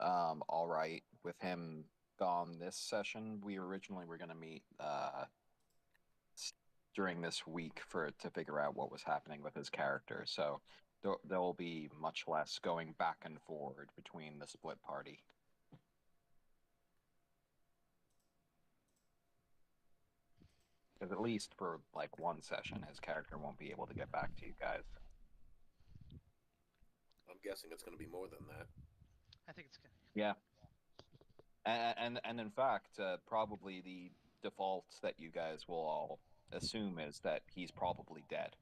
all right with him gone this session. We originally were going to meet during this week to figure out what was happening with his character. So there will be much less going back and forward between the split party. Because at least for like one session, his character won't be able to get back to you guys. I'm guessing it's going to be more than that. I think it's good. Yeah, and in fact, probably the default that you guys will all assume is that he's probably dead.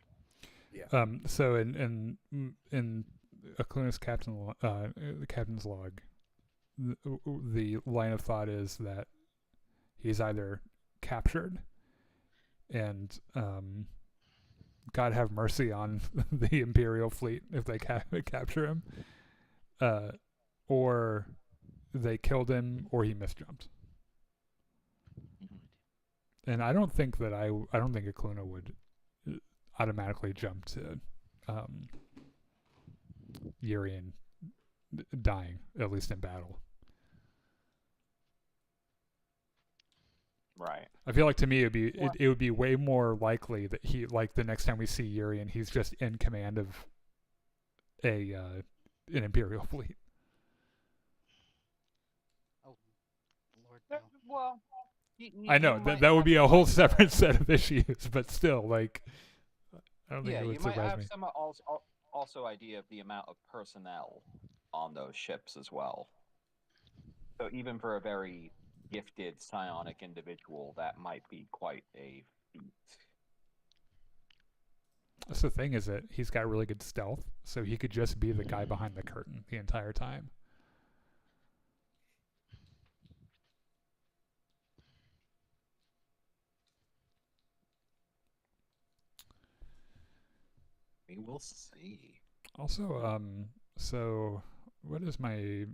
Yeah. So in Akuna's the captain's log, the line of thought is that he's either captured and God have mercy on the Imperial fleet if they capture him, or they killed him or he misjumped. And I don't think Akuna would automatically jump to Urian dying, at least in battle. Right. I feel like to me it would be way more likely that he, like, the next time we see Urian, he's just in command of an Imperial fleet. Oh, Lord, no. Well, I know that would be a whole separate set of issues, but still, like, I don't think it would you might surprise have me. some also idea of the amount of personnel on those ships as well. So even for a very gifted psionic individual, that might be quite a feat. That's the thing, is that he's got really good stealth, so he could just be the guy behind the curtain the entire time. We will see. Also, so what is my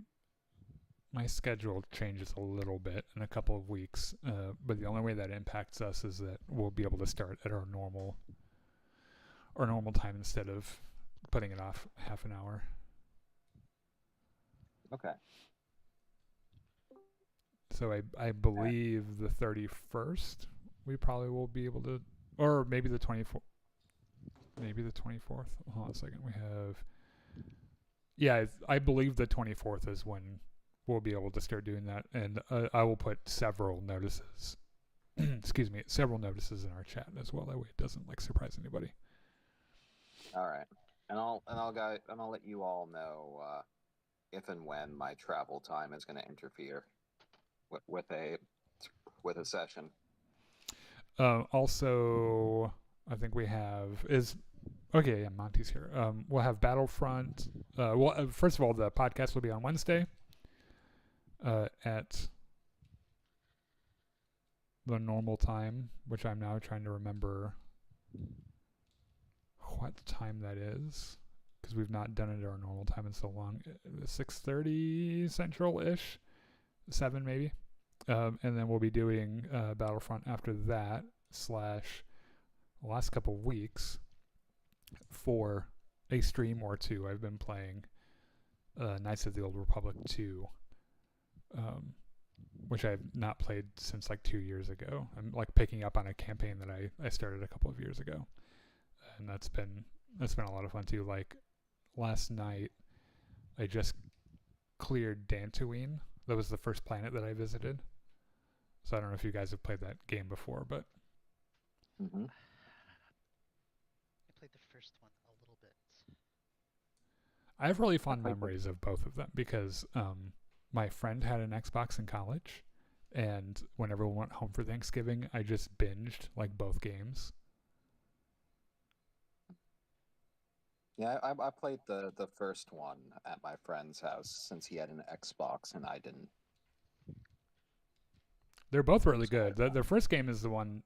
schedule changes a little bit in a couple of weeks, but the only way that impacts us is that we'll be able to start at our normal time instead of putting it off half an hour. Okay. So I believe the 31st we probably will be able to, or maybe the 24th. Maybe the 24th. Hold on a second. We have. Yeah, I believe the 24th is when we'll be able to start doing that, and I will put several notices. Excuse me, several notices in our chat as well. That way, it doesn't like surprise anybody. All right, and I'll let you all know if and when my travel time is going to interfere with a session. Also, I think we have is. Okay, yeah, Monty's here. We'll have Battlefront. First of all, the podcast will be on Wednesday at the normal time, which I'm now trying to remember what time that is, because we've not done it at our normal time in so long. 6:30 Central-ish, 7 maybe. And then we'll be doing Battlefront after that, / the last couple of weeks for a stream or two. I've been playing Knights of the Old Republic 2, which I've not played since like 2 years ago. I'm like picking up on a campaign that I started a couple of years ago, and that's been a lot of fun too. Like last night, I just cleared Dantooine. That was the first planet that I visited. So I don't know if you guys have played that game before, but Mm-hmm. I played the first one a little bit. I have really fond memories of both of them because my friend had an Xbox in college, and whenever we went home for Thanksgiving, I just binged like both games. Yeah, I played the first one at my friend's house since he had an Xbox and I didn't. They're both really good. The first game is the one.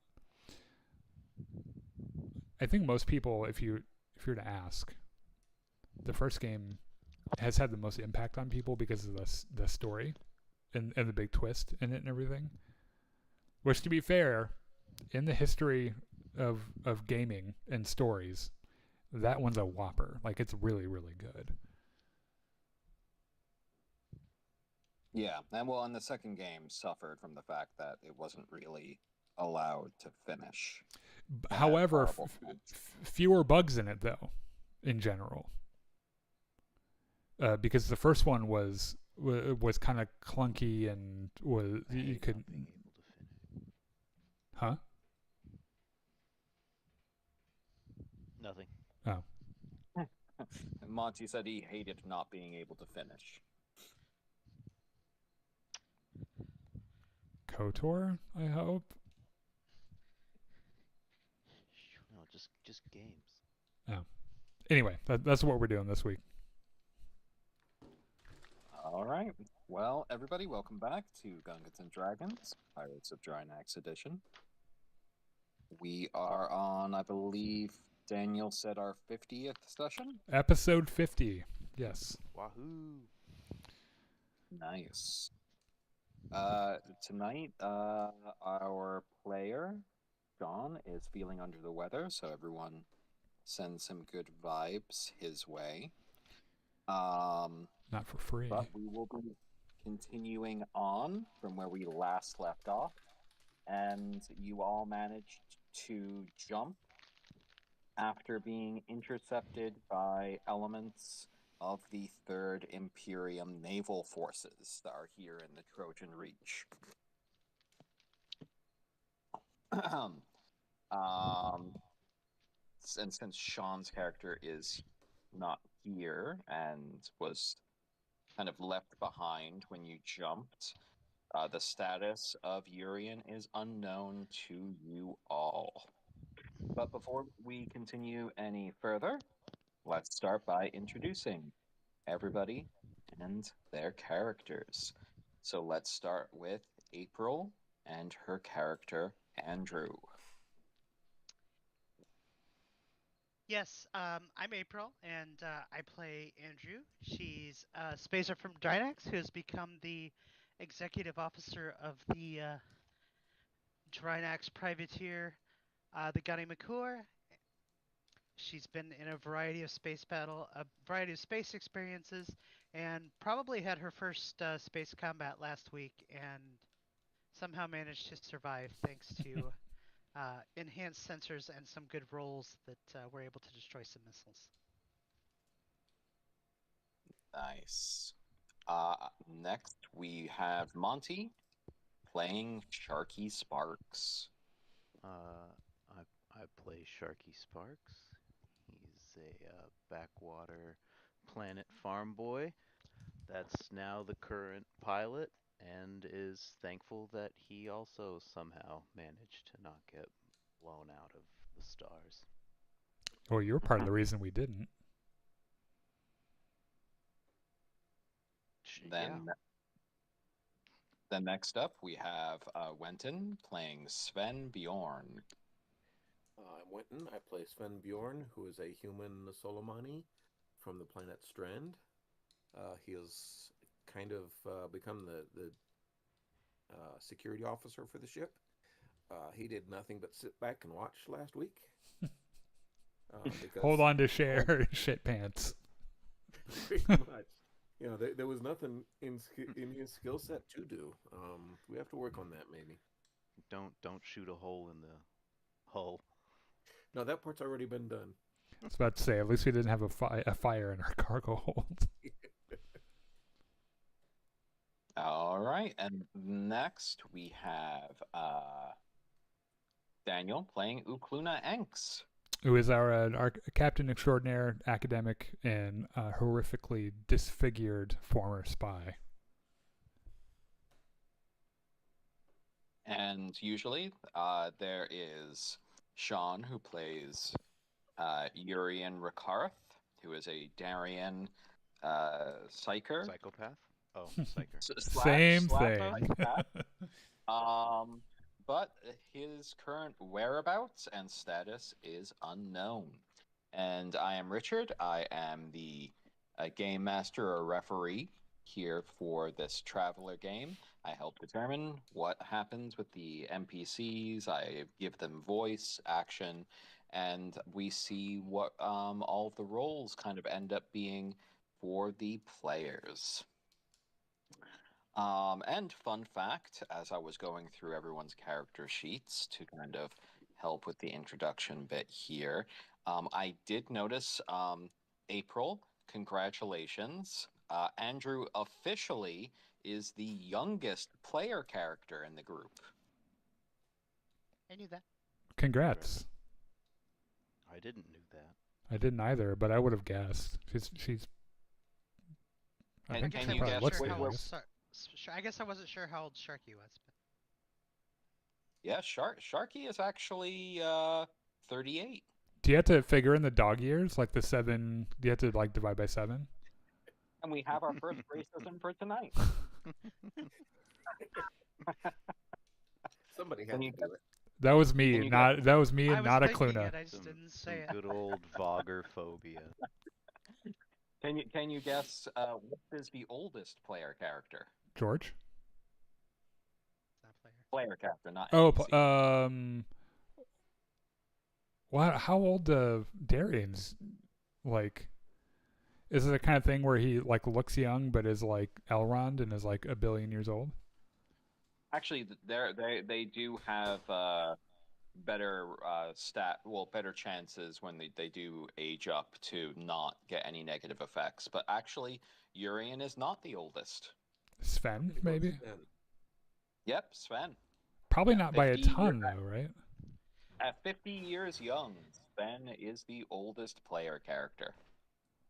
I think most people, if you were to ask, the first game has had the most impact on people because of the story and the big twist in it and everything. Which, to be fair, in the history of gaming and stories, that one's a whopper. Like, it's really, really good. Yeah, and the second game suffered from the fact that it wasn't really allowed to finish. It had However, horrible points. fewer bugs in it though, in general, because the first one was kind of clunky and was I you hate could, not being able to finish. huh? Nothing. Oh, Monty said he hated not being able to finish. KOTOR, I hope. No, just games. Anyway, that's what we're doing this week. All right. Well, everybody, welcome back to Gungans and Dragons, Pirates of Drynax Edition. We are on, I believe, Daniel said our 50th session. Episode 50. Yes. Wahoo! Nice. Tonight, our player, John, is feeling under the weather, so everyone send some good vibes his way. Not for free. But we will be continuing on from where we last left off, and you all managed to jump after being intercepted by elements of the 3rd Imperium Naval Forces that are here in the Trojan Reach. And since Sean's character is not here and was kind of left behind when you jumped, the status of Urian is unknown to you all. But before we continue any further, let's start by introducing everybody and their characters. So let's start with April and her character, Andrew. Yes, I'm April, and I play Andrew. She's a spacer from Drynax who has become the executive officer of the Drynax privateer, the Ganimakkur. She's been in a variety of space experiences, and probably had her first space combat last week, and somehow managed to survive thanks to enhanced sensors and some good rolls that were able to destroy some missiles. Nice. Next, we have Monty playing Sharky Sparks. I play Sharky Sparks. He's a backwater planet farm boy that's now the current pilot and is thankful that he also somehow managed to not get blown out of the stars. Well, you're part of the reason we didn't. Then next up, we have Wenton playing Sven Bjorn. I'm Winton. I play Sven Bjorn, who is a human Solomani from the planet Strand. He has kind of become the security officer for the ship. He did nothing but sit back and watch last week. Hold on to share shit pants. Pretty much. You know, there was nothing in his skill set to do. We have to work on that, maybe. Don't shoot a hole in the hull. No, that part's already been done. I was about to say, at least we didn't have a fire in our cargo hold. All right, and next we have Daniel playing Ukluna Enks. Who is our captain extraordinaire, academic, and horrifically disfigured former spy. And usually there is Sean, who plays Urian Rakarth, who is a Darien psyker. Psychopath? Oh, psyker. Same thing. Psychopath. But his current whereabouts and status is unknown. And I am Richard. I am the game master or referee here for this Traveler game. I help determine what happens with the NPCs. I give them voice, action, and we see what all of the roles kind of end up being for the players. And fun fact, as I was going through everyone's character sheets to kind of help with the introduction bit here, I did notice April, congratulations. Andrew officially is the youngest player character in the group. I knew that. Congrats. I didn't know that. I didn't either, but I would have guessed. She's. I Can- think can she you probably guess looks what- the what- youngest. I guess I wasn't sure how old Sharky was. But... Yeah, Sharky is actually 38. Do you have to figure in the dog years, like the 7? Do you have to like divide by 7? And we have our first racism for tonight. Somebody had Can to you do it. That was Can me, you not that was me, I and was not a thinking Cluna. it, I just Some, didn't some say it. good old Voggerphobia. Can you guess what is the oldest player character? George. Not player. Player character, not Oh, NPC. What? How old Darian's? Like, is it the kind of thing where he like looks young but is like Elrond and is like a billion years old? Actually, they do have better better chances when they do age up to not get any negative effects. But actually, Urian is not the oldest. Sven, It maybe. goes then. Yep, Sven. Probably not by a 50 ton though, right? At 50 years young, Sven is the oldest player character.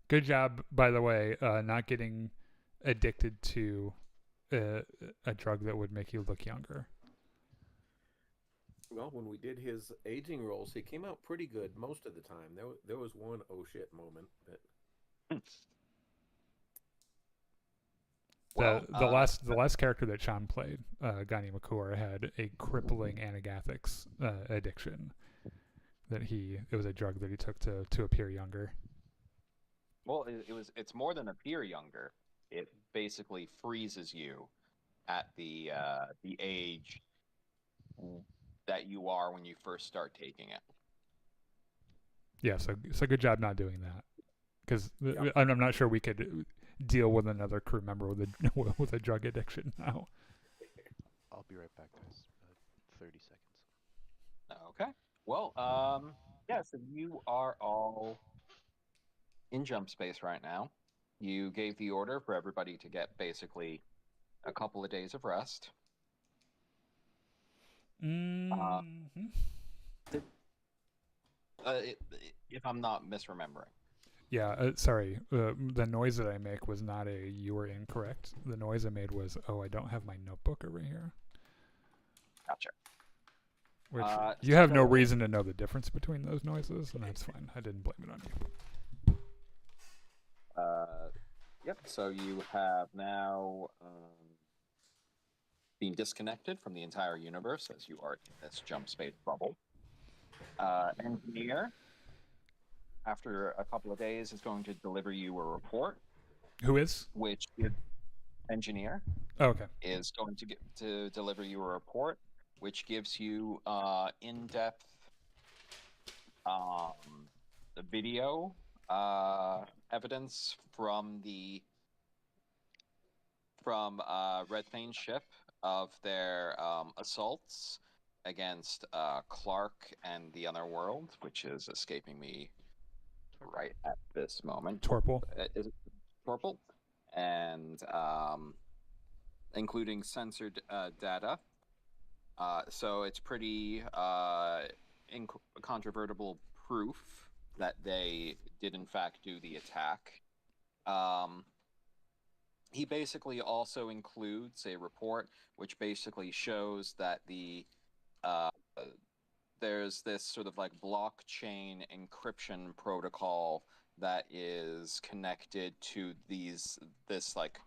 Good job, by the way, not getting addicted to a drug that would make you look younger. Well, when we did his aging rolls, he came out pretty good most of the time. There was one oh shit moment that The last character that Sean played, Ganimakkur, had a crippling Anagathics addiction. It was a drug that he took to appear younger. Well, it's more than appear younger. It basically freezes you at the age that you are when you first start taking it. Yeah, so good job not doing that, because Yeah. I'm not sure we could deal with another crew member with a with a drug addiction now. I'll be right back, guys. 30 seconds. Okay. Well, yeah. So you are all in jump space right now. You gave the order for everybody to get basically a couple of days of rest. Mm-hmm. If I'm not misremembering. Yeah, sorry. The noise that I make was not a "you were incorrect." The noise I made was, "Oh, I don't have my notebook over here." Gotcha. Which you have no so- reason to know the difference between those noises, and that's fine. I didn't blame it on you. Yep. So you have now been disconnected from the entire universe as you are in this jump space bubble. Engineer, after a couple of days, is going to deliver you a report, Who is? which is Engineer Oh, okay. is going to deliver you a report, which gives you in-depth the video evidence from Red Thane's ship of their assaults against Clark and the Otherworld, which is escaping me right at this moment. Torpal. Is it Torpal? And including censored data. So it's pretty incontrovertible proof that they did in fact do the attack. He basically also includes a report which basically shows that there's this sort of like blockchain encryption protocol that is connected to this like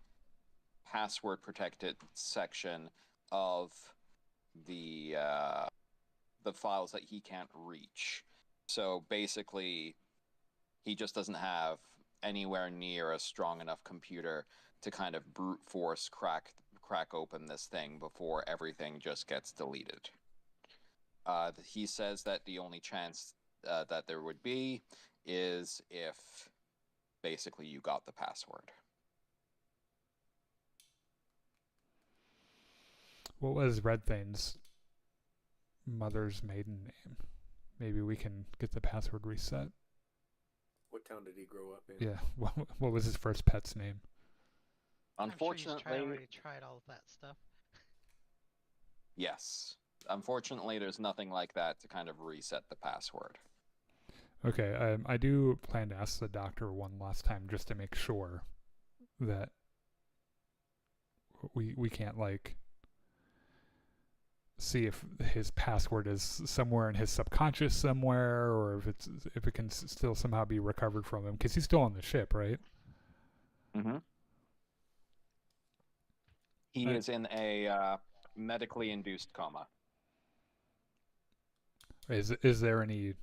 password protected section of the files that he can't reach. So basically, he just doesn't have anywhere near a strong enough computer to kind of brute force crack open this thing before everything just gets deleted. He says that the only chance that there would be is if basically you got the password. what was Red Thane's mother's maiden name? Maybe we can get the password reset. What town did he grow up in? Yeah. What was his first pet's name? Unfortunately, I'm sure he's already tried all of that stuff. yes. Unfortunately, there's nothing like that to kind of reset the password. Okay, I do plan to ask the doctor one last time just to make sure that we can't like see if his password is somewhere in his subconscious somewhere, or if it can still somehow be recovered from him, because he's still on the ship, right? Mm-hmm. He is in a medically induced coma. Is there any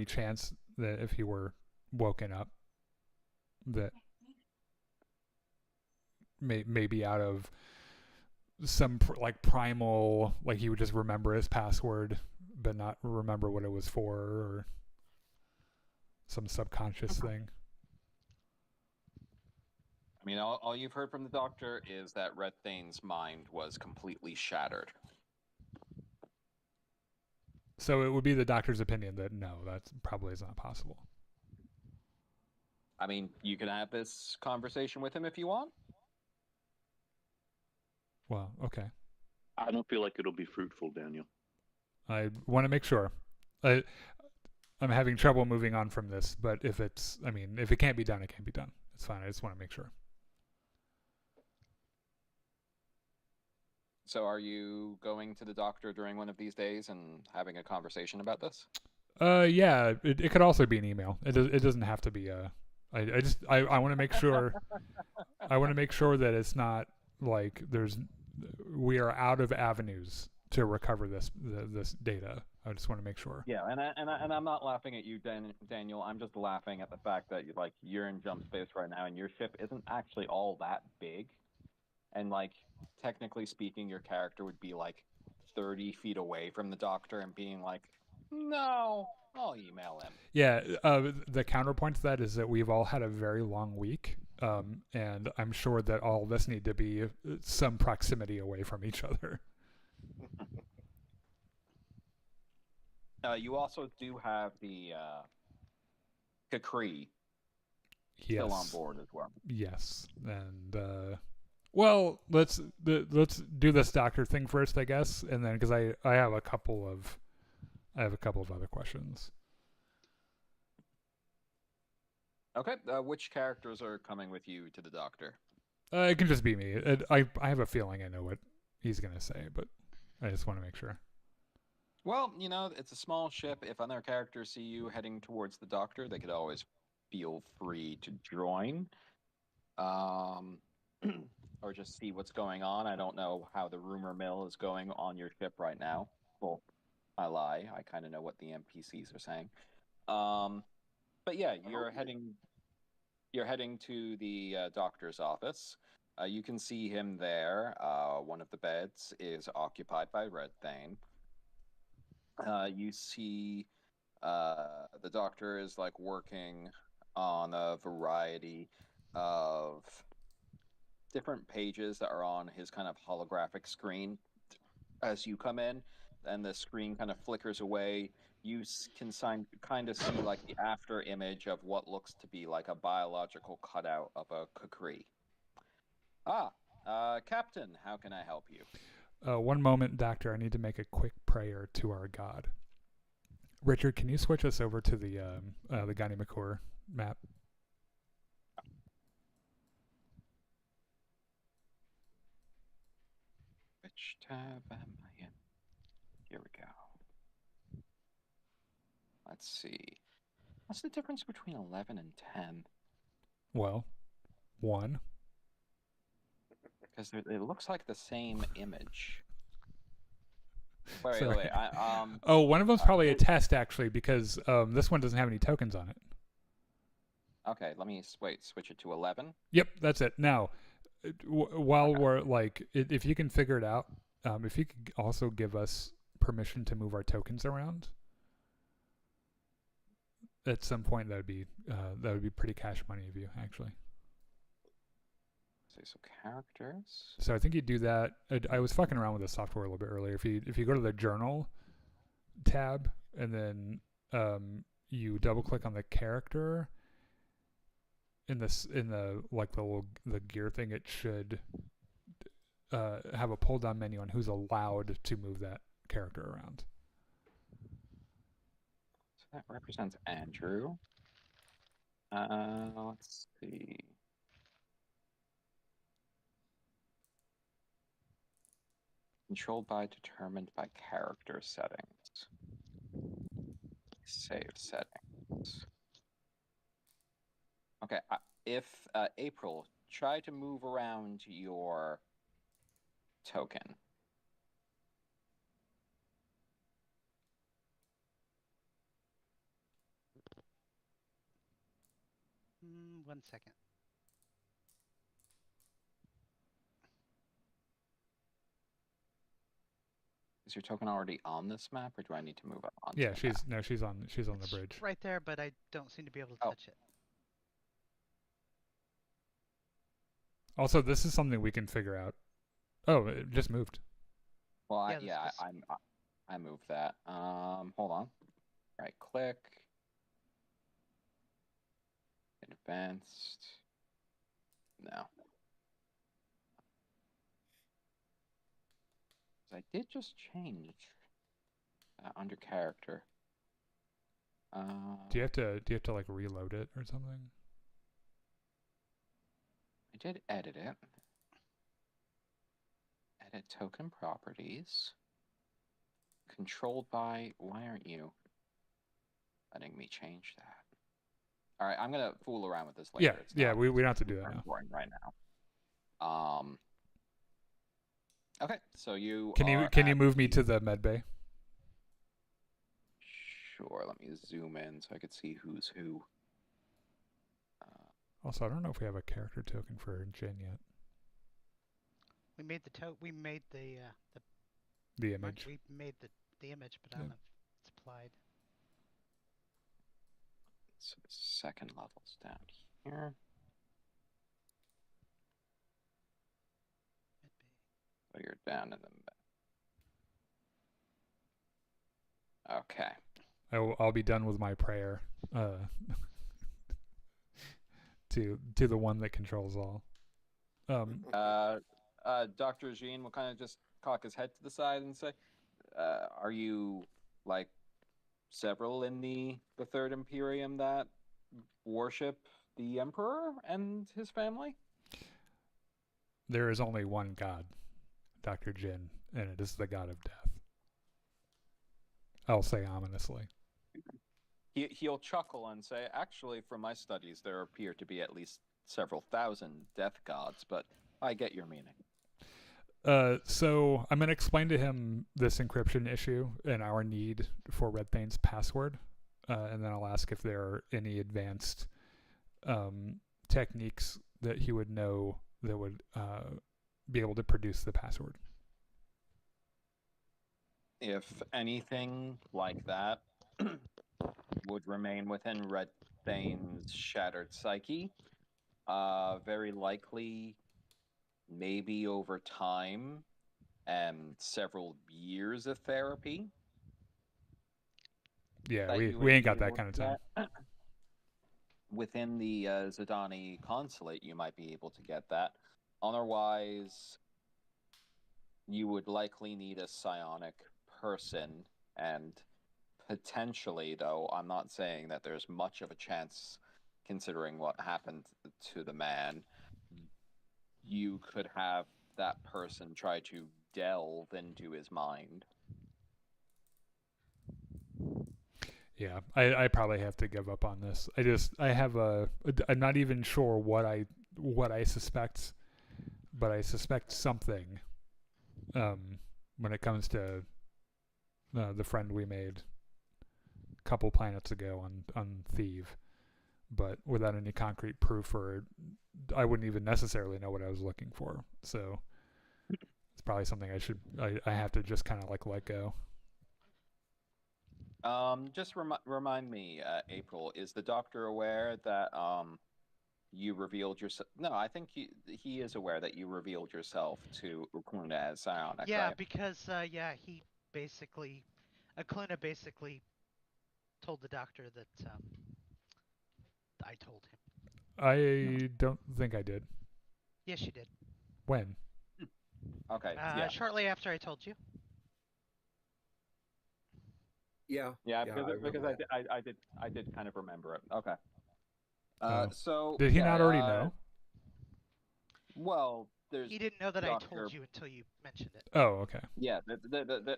chance that if he were woken up that maybe out of some like primal, like he would just remember his password but not remember what it was for, or some subconscious thing? I mean, all you've heard from the doctor is that Red Thane's mind was completely shattered. So it would be the doctor's opinion that no, that probably is not possible. I mean, you can have this conversation with him if you want. Well, okay. I don't feel like it'll be fruitful, Daniel. I want to make sure. I'm having trouble moving on from this, but if it can't be done, it can't be done. It's fine. I just want to make sure. So are you going to the doctor during one of these days and having a conversation about this? Yeah, it could also be an email. It doesn't have to be I want to make sure I want to make sure that it's not like we are out of avenues to recover this data. I just want to make sure. Yeah, and I'm not laughing at you, Daniel. I'm just laughing at the fact that you're in jump space right now, and your ship isn't actually all that big, and technically speaking, your character would be 30 feet away from the doctor and being like, "No, I'll email him." Yeah, the counterpoint to that is that we've all had a very long week, and I'm sure that all of us need to be some proximity away from each other. You also do have the Kakri still on board as well. Yes, and well, let's do this doctor thing first, I guess, and then because I have a couple of other questions. Okay, which characters are coming with you to the doctor? It can just be me. I have a feeling I know what he's gonna say, but I just want to make sure. Well, it's a small ship. If other characters see you heading towards the doctor, they could always feel free to join. Or just see what's going on. I don't know how the rumor mill is going on your ship right now. Well, I lie. I kind of know what the NPCs are saying. But yeah, you're heading to the doctor's office. You can see him there. One of the beds is occupied by Red Thane. You see the doctor is working on a variety of different pages that are on his kind of holographic screen as you come in, and the screen kind of flickers away. You can kind of see the after image of what looks to be a biological cutout of a Kakri. Captain, how can I help you? One moment, Doctor. I need to make a quick prayer to our God. Richard, can you switch us over to the Ganimakkur map? Which tab am I in? Here we go. Let's see. What's the difference between 11 and 10? Well, 1. Because it looks like the same image. Sorry. Wait. One of them's probably a test, actually, because this one doesn't have any tokens on it. Okay, let me switch it to 11. Yep, that's it. Now, while we're if you can figure it out, if you could also give us permission to move our tokens around at some point, that would be pretty cash money of you, actually. see. So characters. So I think you do that. I was fucking around with the software a little bit earlier. If you go to the journal tab and then you double click on the character in the gear thing, it should have a pull down menu on who's allowed to move that character around. So that represents Andrew. Let's see. Controlled by, determined by character settings. Save settings. Okay, if April, try to move around your token. One second. Is your token already on this map, or do I need to move it on? Yeah, she's on the It's bridge. right there, but I don't seem to be able to Oh. touch it. Also, this is something we can figure out. Oh, it just moved. Well, Yeah, I moved that. Hold on. Right click. Advanced. No. I did just change under character. Do you have to like reload it or something? I did edit it. Edit token properties. Controlled by. Why aren't you letting me change that? All right, I'm gonna fool around with this later. Yeah, we don't have to do that now. Important right now. Okay, so you Can you move me to the med bay? Sure. Let me zoom in so I could see who's who. Also, I don't know if we have a character token for Jin yet. We made we made the image. we made the image, but I don't know if it's applied. So the second level's down here. So you're down in the. Okay. I'll be done with my prayer. To the one that controls all. Dr. Jean will kind of just cock his head to the side and say, are you like several in the Third Imperium that worship the Emperor and his family? There is only one God, Dr. Jin, and it is the God of death. I'll say ominously. He'll chuckle and say, actually, from my studies, there appear to be at least several thousand death gods, but I get your meaning. So I'm going to explain to him this encryption issue and our need for Red Thane's password, and then I'll ask if there are any advanced techniques that he would know that would be able to produce the password. If anything like that would remain within Red Thane's shattered psyche, very likely, maybe over time and several years of therapy. Yeah, we ain't got that kind of time. Within the Zidani consulate, you might be able to get that. Otherwise, you would likely need a psionic person, and potentially, though, I'm not saying that there's much of a chance, considering what happened to the man, you could have that person try to delve into his mind. Yeah, I probably have to give up on this. I'm not even sure what I suspect, but I suspect something when it comes to the friend we made a couple planets ago on Thieve, but without any concrete proof, or I wouldn't even necessarily know what I was looking for. So it's probably something I have to just kind of like let go. Just remind me, April, is the doctor aware that you revealed yourself. No, I think he is aware that you revealed yourself to Ukuna as psionic, Yeah, right? because he basically, Akluna basically told the doctor that I told him. I don't think I did. Yes, you did. When? Okay, yeah. Shortly after I told you. Yeah. Yeah, I because remember that. I did kind of remember it. Okay. Oh. So Did he yeah, not already know? Well, there's He didn't know that I doctor. told you until you mentioned it. Oh, okay. Yeah,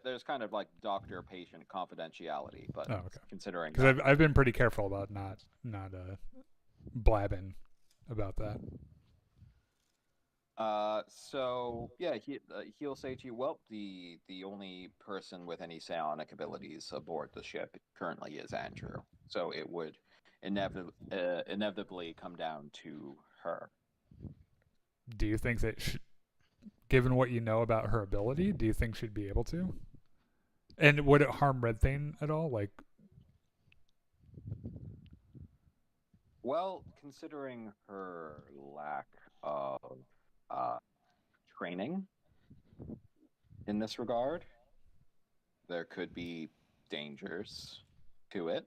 there's kind of like doctor-patient confidentiality, but Oh, okay. considering Because that, I've been pretty careful about not blabbing about that. So yeah, he'll say to you, well, the only person with any psionic abilities aboard the ship currently is Andrew. So it would inevitably come down to her. Do you think that, given what you know about her ability, do you think she'd be able to? And would it harm Red Thane at all? Like, Well, considering her lack of training in this regard, there could be dangers to it.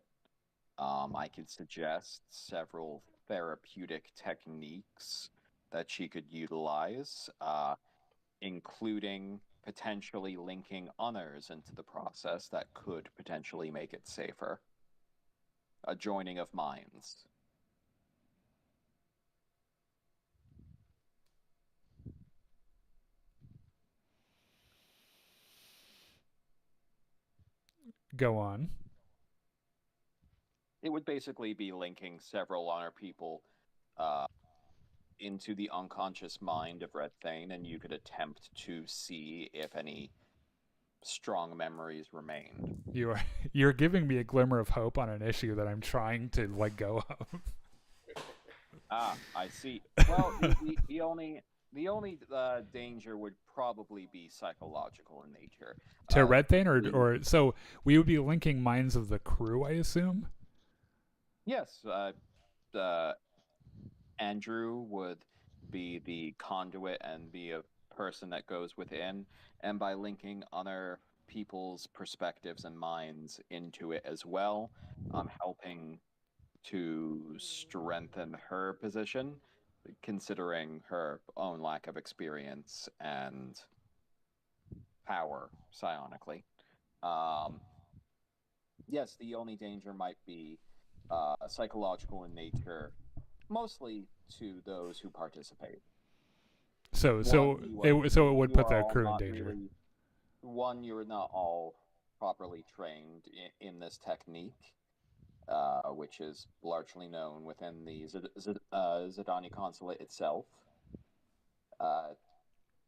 I could suggest several therapeutic techniques that she could utilize, including potentially linking others into the process that could potentially make it safer. A joining of minds. go on. It would basically be linking several honor people into the unconscious mind of Red Thane, and you could attempt to see if any strong memories remained. You're giving me a glimmer of hope on an issue that I'm trying to let go of. Ah, I see. Well, the only danger would probably be psychological in nature. To Red Thane, or so we would be linking minds of the crew, I assume. Yes, Andrew would be the conduit and be a person that goes within, and by linking other people's perspectives and minds into it as well, helping to strengthen her position, considering her own lack of experience and power psionically. Yes, the only danger might be psychological in nature, mostly to those who participate. So it would put the crew in danger. One, you are not all properly trained in this technique, which is largely known within the Zidani consulate itself.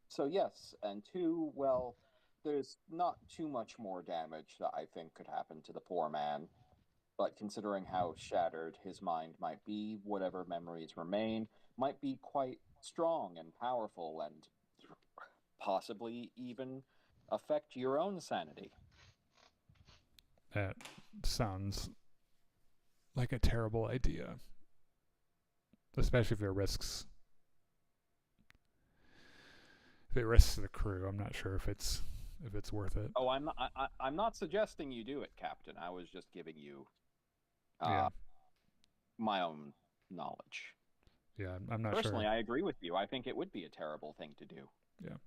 So yes, and two, well, there's not too much more damage that I think could happen to the poor man. But considering how shattered his mind might be, whatever memories remain might be quite strong and powerful and possibly even affect your own sanity. That sounds like a terrible idea, especially if it risks the crew. I'm not sure if it's worth it. Oh, I'm not suggesting you do it, Captain. I was just giving you my own knowledge. Yeah, I'm not Personally, sure. I agree with you. I think it would be a terrible thing to do. Yeah.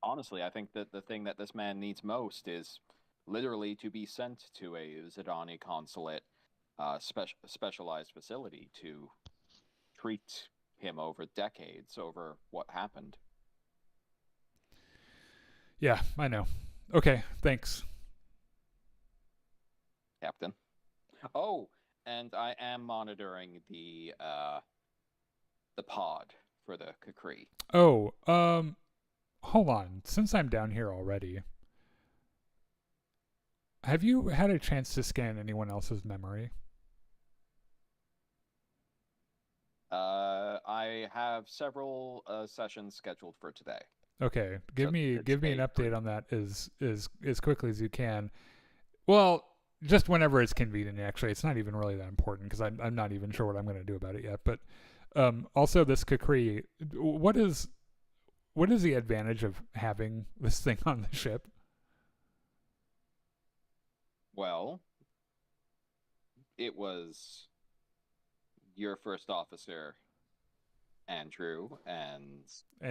Honestly, I think that the thing that this man needs most is literally to be sent to a Zidani consulate specialized facility to treat him over decades over what happened. Yeah, I know. Okay, thanks. Captain. Oh, and I am monitoring the pod for the Kukri. Oh, hold on. Since I'm down here already, have you had a chance to scan anyone else's memory? I have several sessions scheduled for today. Okay, give me an update on that as quickly as you can. Well, just whenever it's convenient. Actually, it's not even really that important because I'm not even sure what I'm going to do about it yet. But also this Kukri, what is the advantage of having this thing on the ship? Well, it was your first officer, Andrew, and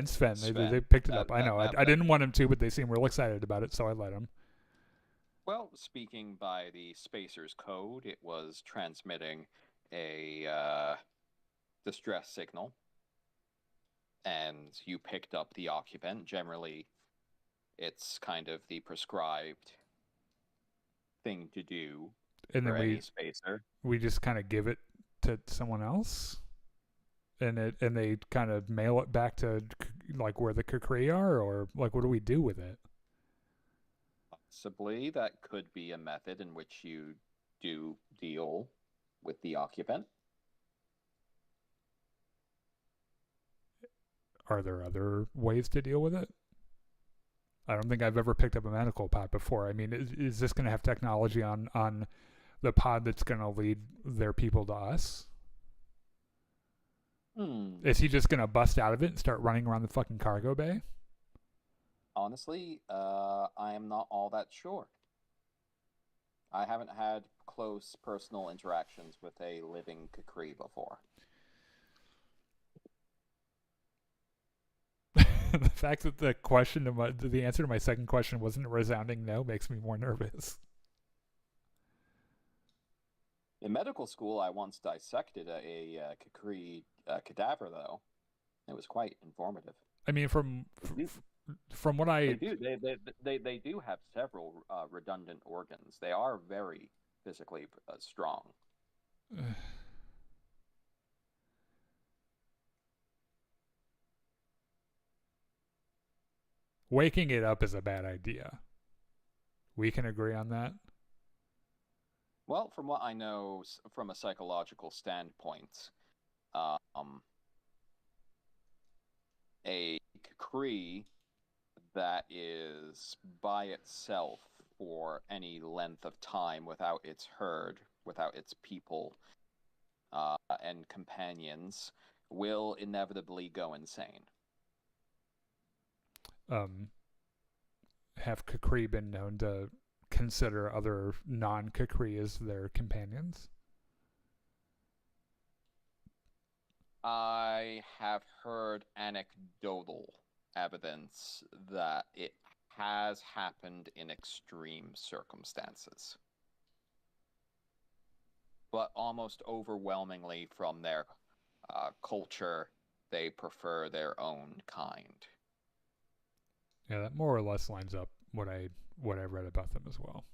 Sven, Sven. they picked it up. I That- know. that- I didn't want him to, but they seemed real excited about it, so I let him. Well, speaking by the Spacer's code, it was transmitting a distress signal, and you picked up the occupant. Generally, it's kind of the prescribed thing to do And for then any Spacer. we just kind of give it to someone else, and they kind of mail it back to like where the Kukri are, or like what do we do with it? Possibly that could be a method in which you do deal with the occupant. Are there other ways to deal with it? I don't think I've ever picked up a medical pod before. I mean, is this going to have technology on the pod that's going to lead their people to us? Is he just going to bust out of it and start running around the fucking cargo bay? Honestly, I am not all that sure. I haven't had close personal interactions with a living Kukri before. The fact that the answer to my second question wasn't a resounding no makes me more nervous. In medical school, I once dissected a Kukri cadaver, though. It was quite informative. I mean, from what They do. They do have several redundant organs. They are very physically strong. Waking it up is a bad idea. We can agree on that. Well, from what I know, from a psychological standpoint, a Kukri that is by itself for any length of time without its herd, without its people and companions, will inevitably go insane. Have Kukri been known to consider other non-Kukri as their companions? I have heard anecdotal evidence that it has happened in extreme circumstances. But almost overwhelmingly from their culture, they prefer their own kind. Yeah, that more or less lines up what I read about them as well.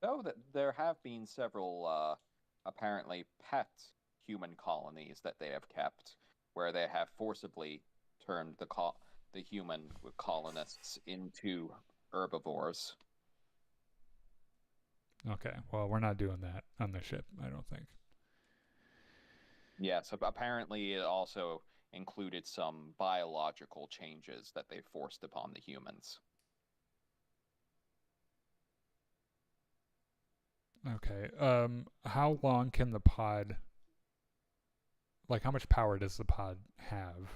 Though that there have been several apparently pet human colonies that they have kept, where they have forcibly turned the human colonists into herbivores. Okay, well, we're not doing that on the ship, I don't think. Yeah, so apparently it also included some biological changes that they forced upon the humans. Okay, how long can the pod, like how much power does the pod have?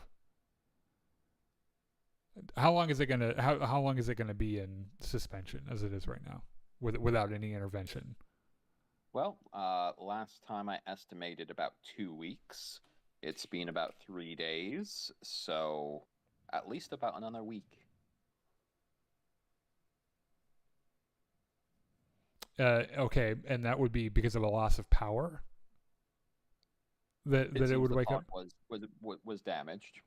How long is it gonna be in suspension as it is right now, without any intervention? Well, last time I estimated about 2 weeks. It's been about 3 days, so at least about another week. Okay, and that would be because of a loss of power. That it would wake up. Was damaged.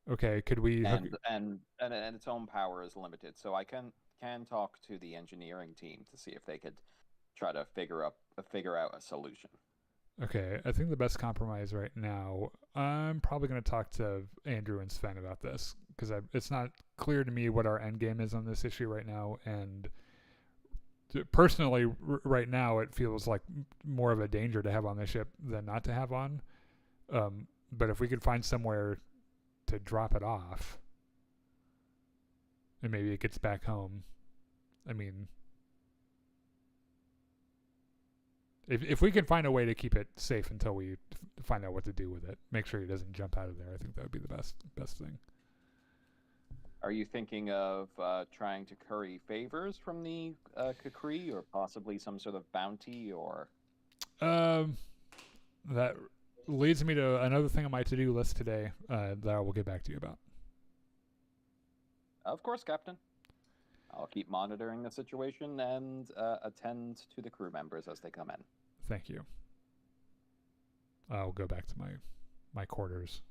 Okay, could we? And its own power is limited, so I can talk to the engineering team to see if they could try to figure out a solution. Okay, I think the best compromise right now, I'm probably going to talk to Andrew and Sven about this, because it's not clear to me what our end game is on this issue right now, and personally, right now, it feels like more of a danger to have on the ship than not to have on. But if we could find somewhere to drop it off, and maybe it gets back home, I mean, If we can find a way to keep it safe until we find out what to do with it, make sure he doesn't jump out of there. I think that would be the best thing. Are you thinking of trying to curry favors from the Kukri, or possibly some sort of bounty, or? That leads me to another thing on my to-do list today that I will get back to you about. Of course, Captain. I'll keep monitoring the situation and attend to the crew members as they come in. Thank you. I'll go back to my quarters.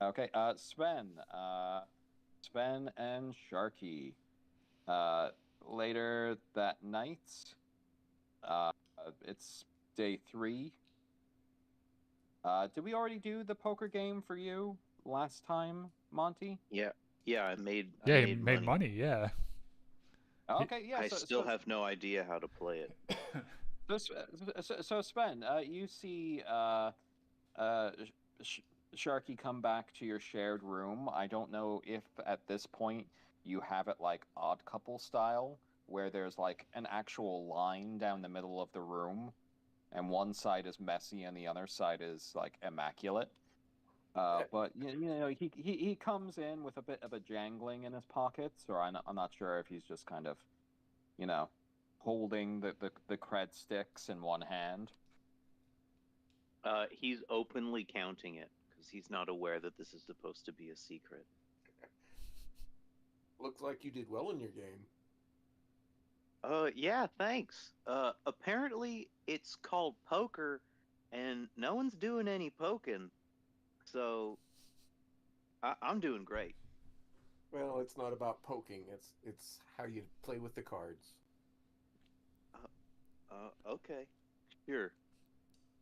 Okay, Sven and Sharky. Later that night, it's day 3. Did we already do the poker game for you last time, Monty? Yeah, I made. Yeah, I he made money. Yeah. Okay, yeah. I still have no idea how to play it. So Sven, you see Sharky come back to your shared room. I don't know if at this point you have it like Odd Couple style, where there's like an actual line down the middle of the room, and one side is messy and the other side is like immaculate. But you know, he comes in with a bit of a jangling in his pockets, or I'm not sure if he's just kind of, you know, holding the cred sticks in one hand. He's openly counting it because he's not aware that this is supposed to be a secret. Looks like you did well in your game. Yeah, thanks. Apparently it's called poker, and no one's doing any poking, so I'm doing great. Well, it's not about poking. It's how you play with the cards. Okay, sure.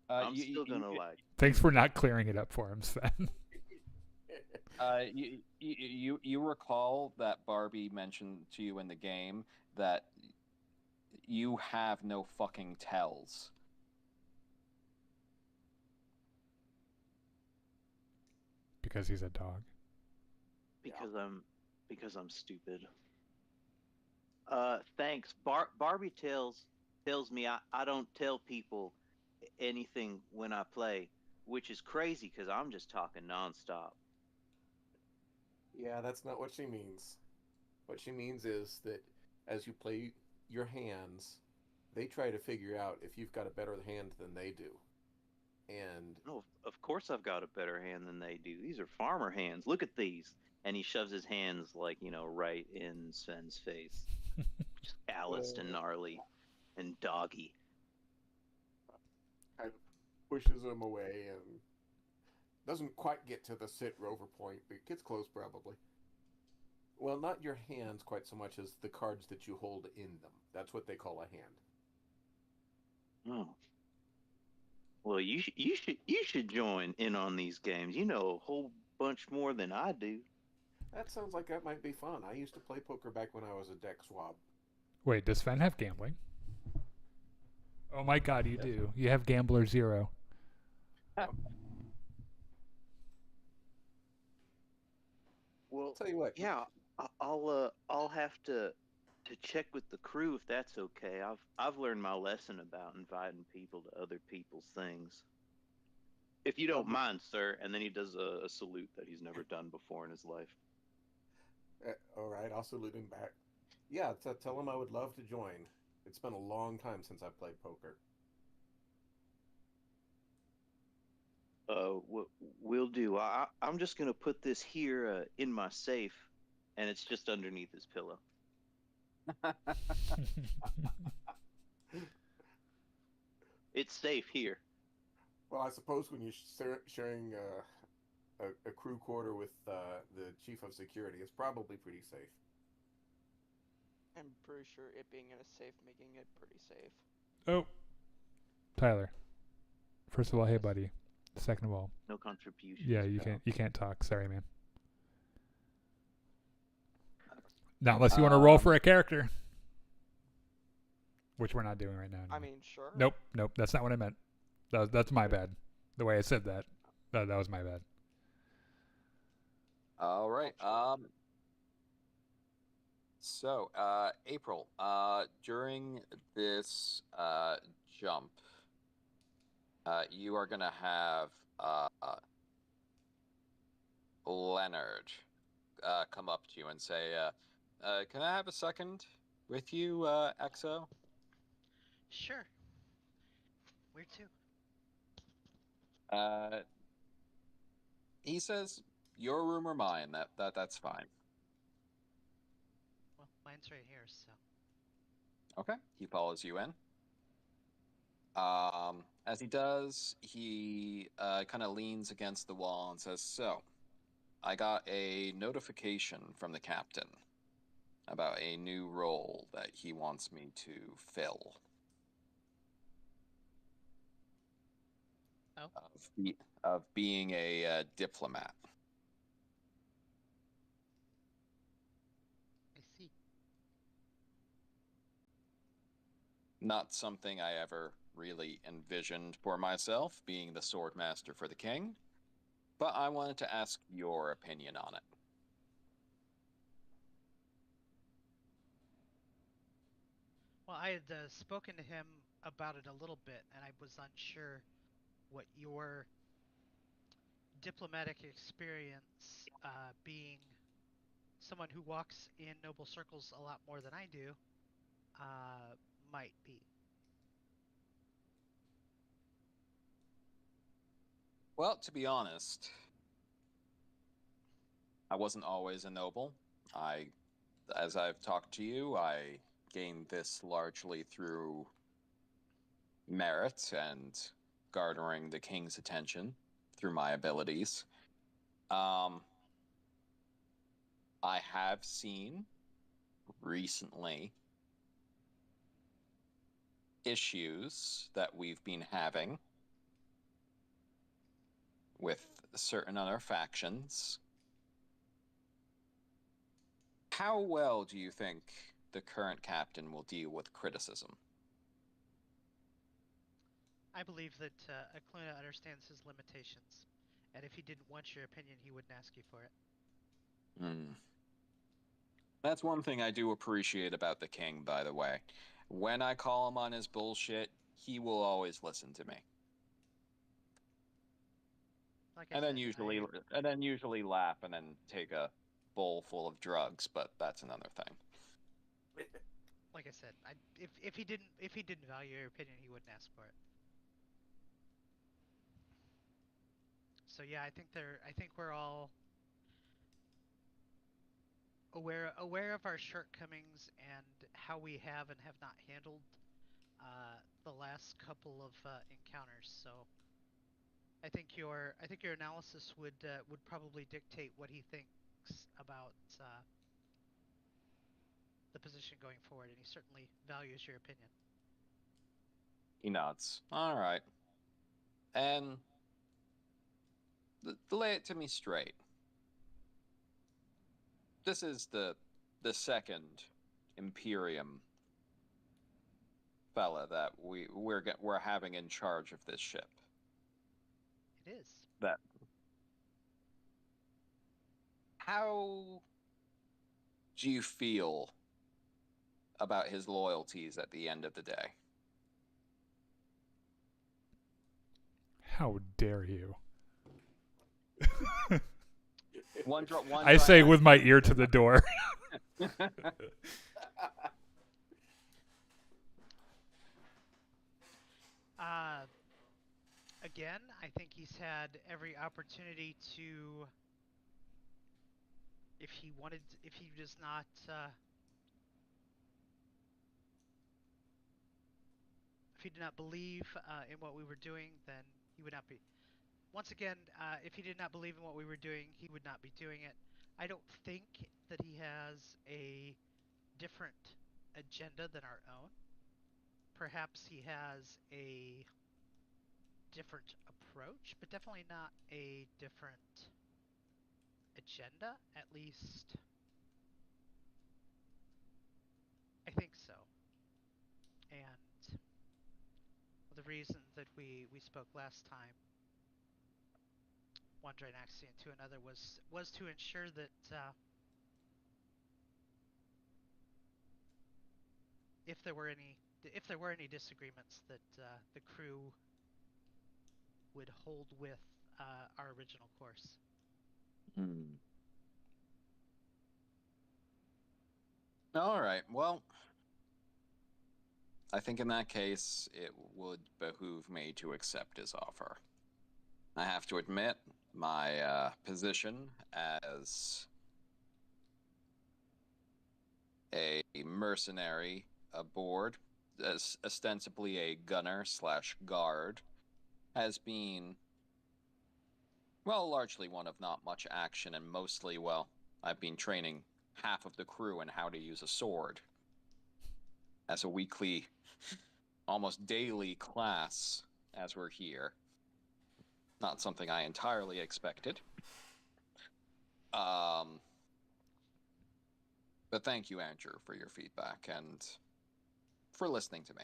I'm still gonna lie. Thanks for not clearing it up for him, Sven. You recall that Barbie mentioned to you in the game that you have no fucking tells. Because he's a dog. Because I'm stupid. Thanks. Barbie tells me I don't tell people anything when I play, which is crazy because I'm just talking nonstop. Yeah, that's not what she means. What she means is that as you play your hands, they try to figure out if you've got a better hand than they do. And No, of course I've got a better hand than they do. These are farmer hands. Look at these. And he shoves his hands like, right in Sven's face. Just calloused and gnarly and doggy. kind of pushes him away and doesn't quite get to the sit rover point, but gets close probably. Well, not your hands quite so much as the cards that you hold in them. That's what they call a hand. Oh. Well, you should join in on these games. You know a whole bunch more than I do. That sounds like that might be fun. I used to play poker back when I was a deck swab. Wait, does Sven have gambling? Oh my god, you do. You have Gambler 0. Well, Tell you what. yeah, I'll have to check with the crew if that's okay. I've learned my lesson about inviting people to other people's things. If you don't mind, sir. And then he does a salute that he's never done before in his life. All right, I'll salute him back. Yeah, tell him I would love to join. It's been a long time since I played poker. Will do. I'm just gonna put this here in my safe, and it's just underneath his pillow. It's safe here. Well, I suppose when you're sharing a crew quarter with the chief of security, it's probably pretty safe. I'm pretty sure it being in a safe making it pretty safe. Oh. Tyler. First of all, hey buddy. Second of all. No contributions. Yeah, you can't talk. Sorry, man. Not unless you want to roll for a character. Which we're not doing right now. I mean, sure. Nope. That's not what I meant. That's my bad. The way I said that. That was my bad. So, April, during this jump, you are gonna have Leonard come up to you and say, "Can I have a second with you, Exo?" Sure. Where to? He says, "Your room or mine? That's fine." Well, mine's right here, so. Okay. He follows you in. As he does, he kind of leans against the wall and says, "So, I got a notification from the captain about a new role that he wants me to fill. Oh. Of being a diplomat." I see. Not something I ever really envisioned for myself, being the sword master for the king, but I wanted to ask your opinion on it. Well, I had spoken to him about it a little bit, and I was unsure what your diplomatic experience, being someone who walks in noble circles a lot more than I do, might be. Well, to be honest, I wasn't always a noble. As I've talked to you, I gained this largely through merit and garnering the king's attention through my abilities. I have seen recently issues that we've been having with certain other factions. How well do you think the current captain will deal with criticism? I believe that Acluna understands his limitations, and if he didn't want your opinion, he wouldn't ask you for it. That's one thing I do appreciate about the king, by the way. When I call him on his bullshit, he will always listen to me. Like And then usually laugh and then take a bowl full of drugs, but that's another thing. Like I said, if he didn't value your opinion, he wouldn't ask for it. So yeah, I think we're all aware of our shortcomings and how we have and have not handled the last couple of encounters. So I think your analysis would probably dictate what he thinks about the position going forward, and he certainly values your opinion. He nods. All right. And lay it to me straight. This is the second Imperium fella that we're having in charge of this ship. It is. That. How do you feel about his loyalties at the end of the day? How dare you? I say with my ear to the door. Again, I think he's had every opportunity to, if he does not, if he did not believe in what we were doing, then he would not be. Once again, if he did not believe in what we were doing, he would not be doing it. I don't think that he has a different agenda than our own. Perhaps he has a different approach, but definitely not a different agenda, at least I think so. And the reason that we spoke last time, one Drainaxian to another, was to ensure that if there were any disagreements that the crew would hold with our original course. All right. Well, I think in that case, it would behoove me to accept his offer. I have to admit, my position as a mercenary aboard, as ostensibly a gunner/guard, has been, well, largely one of not much action, and mostly, well, I've been training half of the crew in how to use a sword as a weekly, almost daily class as we're here. Not something I entirely expected. But thank you, Andrew, for your feedback and for listening to me.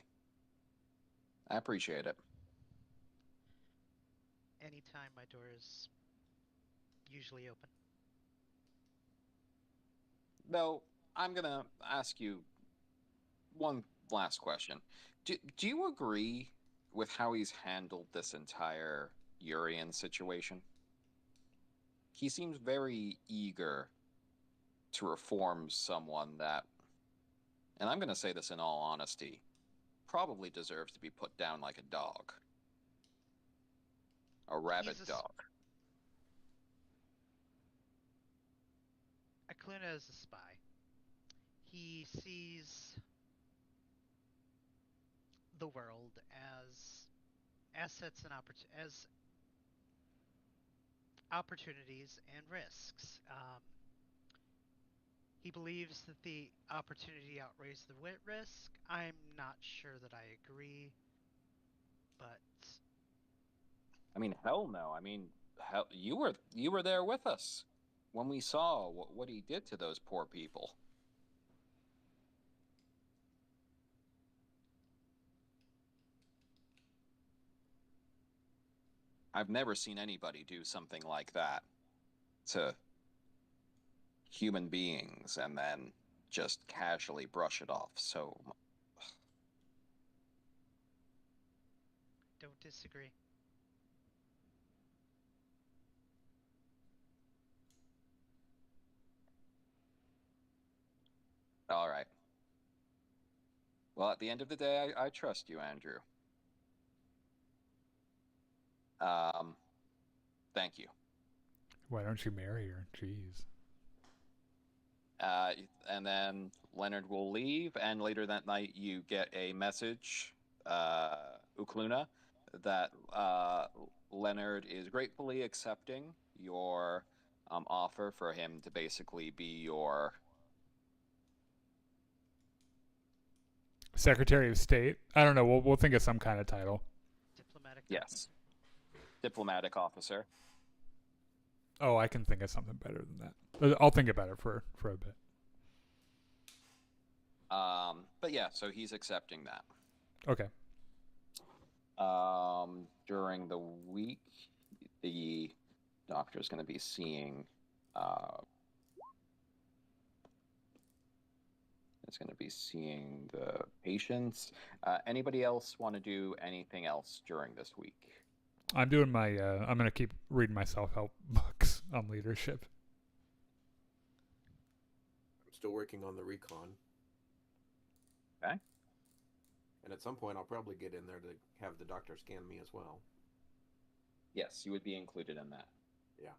I appreciate it. Anytime, my door is usually open. Though, I'm going to ask you one last question. Do you agree with how he's handled this entire Urian situation? He seems very eager to reform someone that, and I'm going to say this in all honesty, probably deserves to be put down like a dog. A rabid dog. Akluna is a spy. He sees the world as assets and opportunities and risks. He believes that the opportunity outweighs the risk. I'm not sure that I agree, but I mean, hell no. I mean, hell, you were there with us when we saw what he did to those poor people. I've never seen anybody do something like that to human beings and then just casually brush it off. So, don't disagree. all right. Well, at the end of the day, I trust you, Andrew. Thank you. Why don't you marry her? Jeez. And then Leonard will leave, and later that night you get a message, Ukluna, that Leonard is gratefully accepting your offer for him to basically be your Secretary of State? I don't know. We'll think of some kind of title. Diplomatic. yes, diplomatic officer. Oh, I can think of something better than that. I'll think about it for a bit. But yeah, so he's accepting that. Okay. During the week, the doctor is going to be seeing. It's going to be seeing the patients. Anybody else want to do anything else during this week? I'm doing my. I'm gonna keep reading my self-help books on leadership. I'm still working on the recon. Okay. And at some point, I'll probably get in there to have the doctor scan me as well. Yes, you would be included in that. Yeah.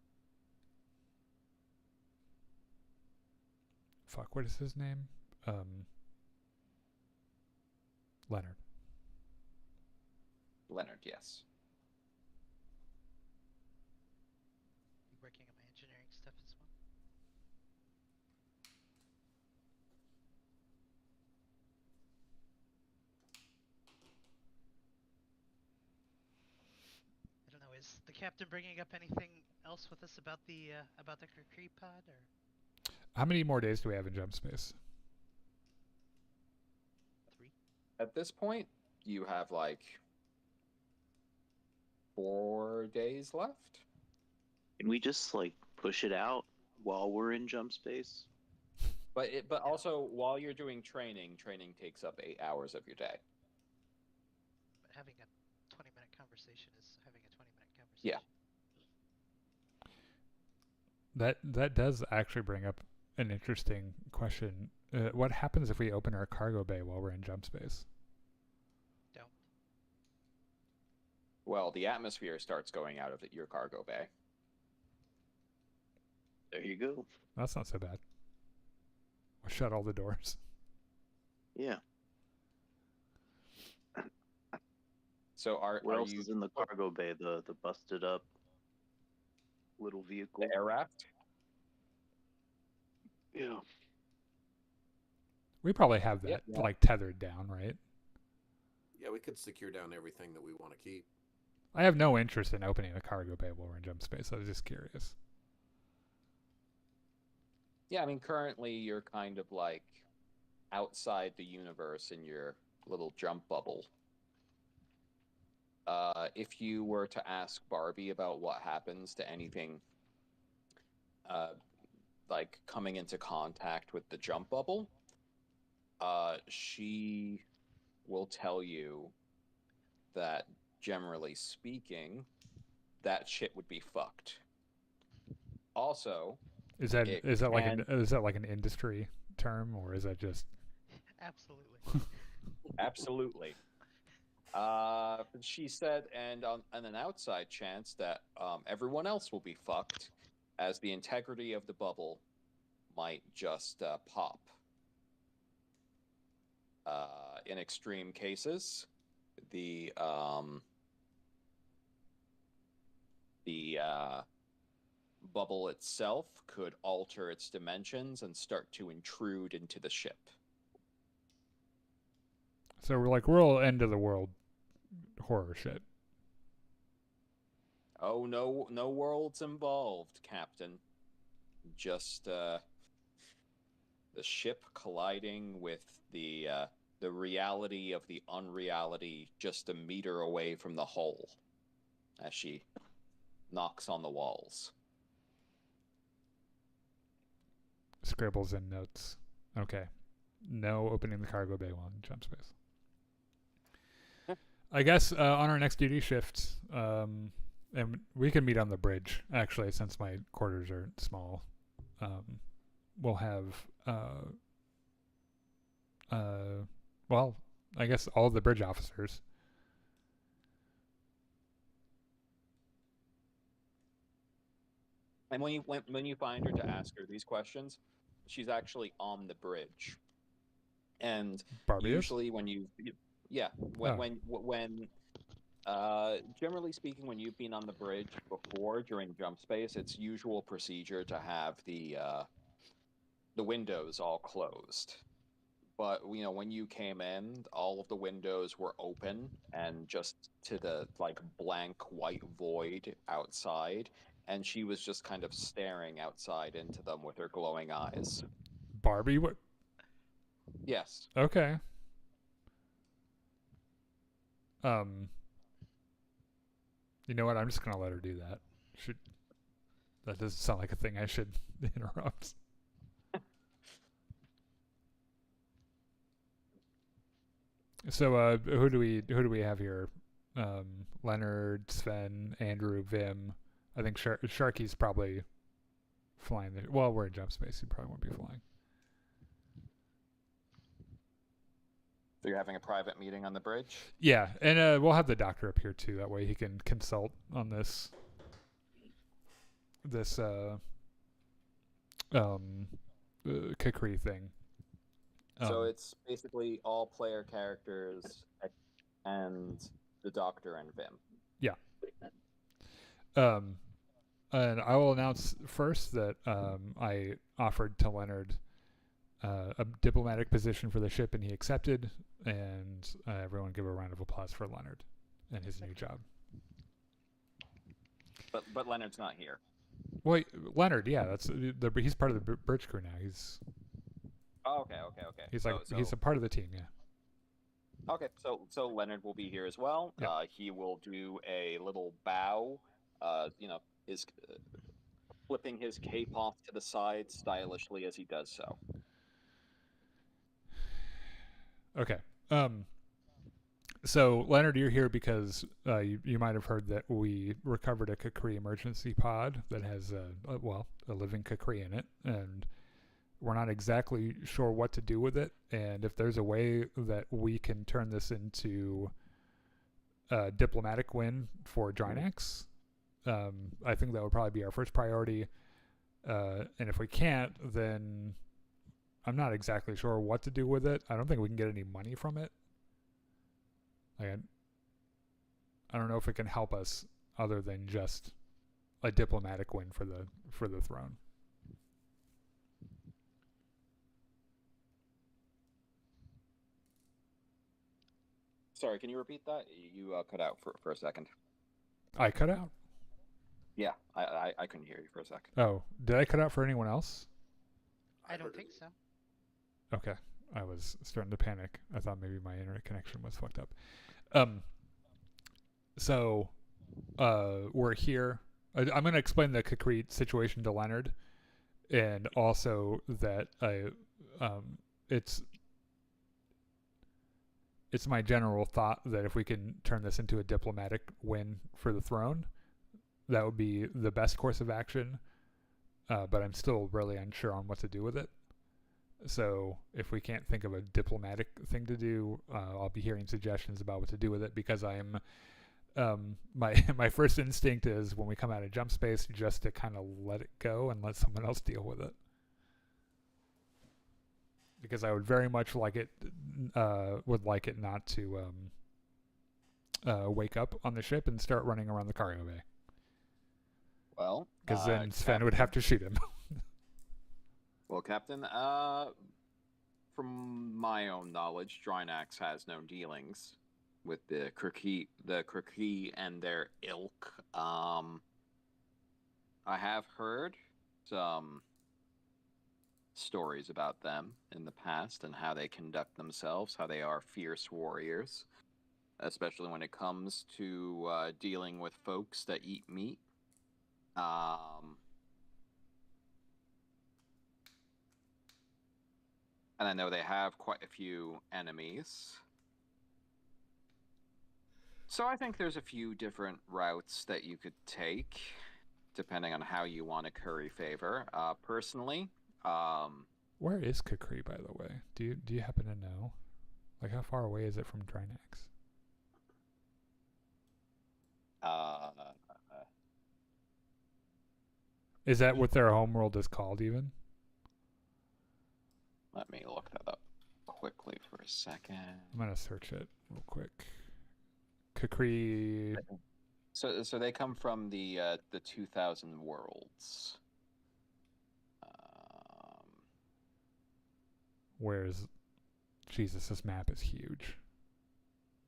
Fuck, what is his name? Leonard. Leonard, yes. Be working on my engineering stuff as well. I don't know. Is the captain bringing up anything else with us about the creep pod, or? How many more days do we have in jump space? 3. At this point, you have like 4 days left. Can we just like push it out while we're in jump space? But also while you're doing training takes up 8 hours of your day. But having a 20-minute conversation is having a 20-minute conversation. Yeah. That does actually bring up an interesting question. What happens if we open our cargo bay while we're in jump space? Don't. Well, the atmosphere starts going out of your cargo bay. There you go. That's not so bad. We'll shut all the doors. Yeah. So What are else you is in the cargo bay? The busted up little vehicle. the air raft? Yeah. We probably have that Yeah. like tethered down, right? Yeah, we could secure down everything that we want to keep. I have no interest in opening the cargo bay while we're in jump space. I was just curious. Yeah, I mean, currently you're kind of like outside the universe in your little jump bubble. If you were to ask Barbie about what happens to anything like coming into contact with the jump bubble, she will tell you that generally speaking, that shit would be fucked. Also, Is that It like can- is that like an industry term, or is that just Absolutely. absolutely. She said, and on an outside chance that everyone else will be fucked, as the integrity of the bubble might just pop. In extreme cases, the bubble itself could alter its dimensions and start to intrude into the ship. so we're like real end of the world horror shit? Oh, no worlds involved, Captain. Just the ship colliding with the reality of the unreality just a meter away from the hull as she knocks on the walls. Scribbles and notes. Okay. No opening the cargo bay while in jump space. I guess on our next duty shift, and we can meet on the bridge, actually, since my quarters are small. We'll have, well, I guess all the bridge officers. And when you find her to ask her these questions, she's actually on the bridge. And Barbie is? usually when generally speaking, when you've been on the bridge before during jump space, it's usual procedure to have the windows all closed. But when you came in, all of the windows were open and just to the like blank white void outside, and she was just kind of staring outside into them with her glowing eyes. Barbie? What? Yes. Okay. You know what? I'm just gonna let her do that. That doesn't sound like a thing I should interrupt. So, who do we have here? Leonard, Sven, Andrew, Vim. I think Sharky's probably flying. Well, we're in jump space. He probably won't be flying. So you're having a private meeting on the bridge? Yeah, and we'll have the doctor up here too. That way he can consult on this Kukri thing. So it's basically all player characters and the Doctor and Vim. Yeah. And I will announce first that I offered to Leonard a diplomatic position for the ship, and he accepted. And everyone give a round of applause for Leonard and his new job. But Leonard's not here. Wait, Leonard, yeah, he's part of the bridge crew now. He's Okay. he's a part of the team, yeah. Okay, so Leonard will be here as well. Yeah. He will do a little bow. His flipping his cape off to the side stylishly as he does so. Okay. So Leonard, you're here because you might have heard that we recovered a Kukri emergency pod that has a living Kukri in it, and we're not exactly sure what to do with it. And if there's a way that we can turn this into a diplomatic win for Drynax, I think that would probably be our first priority. And if we can't, then I'm not exactly sure what to do with it. I don't think we can get any money from it. Like, I don't know if it can help us other than just a diplomatic win for the throne. Sorry, can you repeat that? You cut out for a second. I cut out? Yeah, I couldn't hear you for a second. Oh, did I cut out for anyone else? I don't think so. Okay. I was starting to panic. I thought maybe my internet connection was fucked up. So we're here. I'm going to explain the Kukri situation to Leonard, and also that it's my general thought that if we can turn this into a diplomatic win for the throne, that would be the best course of action. But I'm still really unsure on what to do with it. So if we can't think of a diplomatic thing to do, I'll be hearing suggestions about what to do with it, because I am my first instinct is when we come out of jump space just to kind of let it go and let someone else deal with it, because I would very much like it not to wake up on the ship and start running around the cargo bay, Well, because then Sven would have to shoot him. Well, Captain, from my own knowledge, Drynax has no dealings with the Kukri and their ilk. I have heard some stories about them in the past and how they conduct themselves, how they are fierce warriors, especially when it comes to dealing with folks that eat meat. And I know they have quite a few enemies. So I think there's a few different routes that you could take, depending on how you want to curry favor. Personally, Where is Kukri, by the way? Do you happen to know? Like, how far away is it from Drynax? Is that what their homeworld is called, even? Let me look that up quickly for a second. I'm gonna search it real quick. Kukri. So they come from the 2000 worlds. Where's Jesus? This map is huge.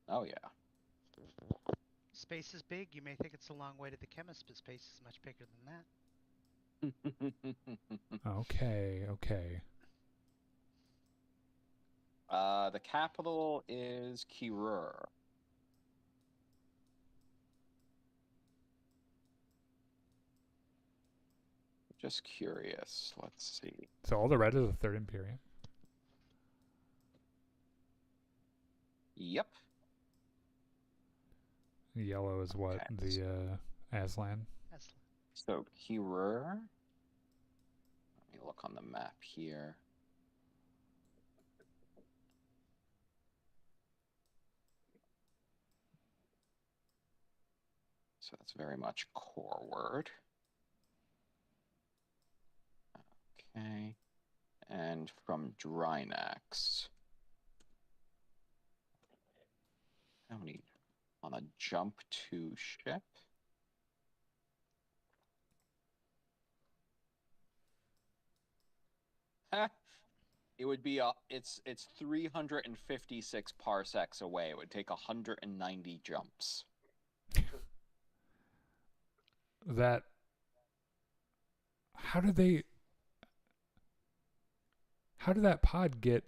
Oh yeah. Space is big. You may think it's a long way to the chemist, but space is much bigger than that. Okay. The capital is Kirur. Just curious. Let's see. So all the red is the Third Imperium. Yep. Yellow is what? Okay. The Aslan. So Kirur. Let me look on the map here. So that's very much core word. Okay. And from Drynax. How many on a jump to ship? It would be it's 356 parsecs away. It would take 190 jumps. How did that pod get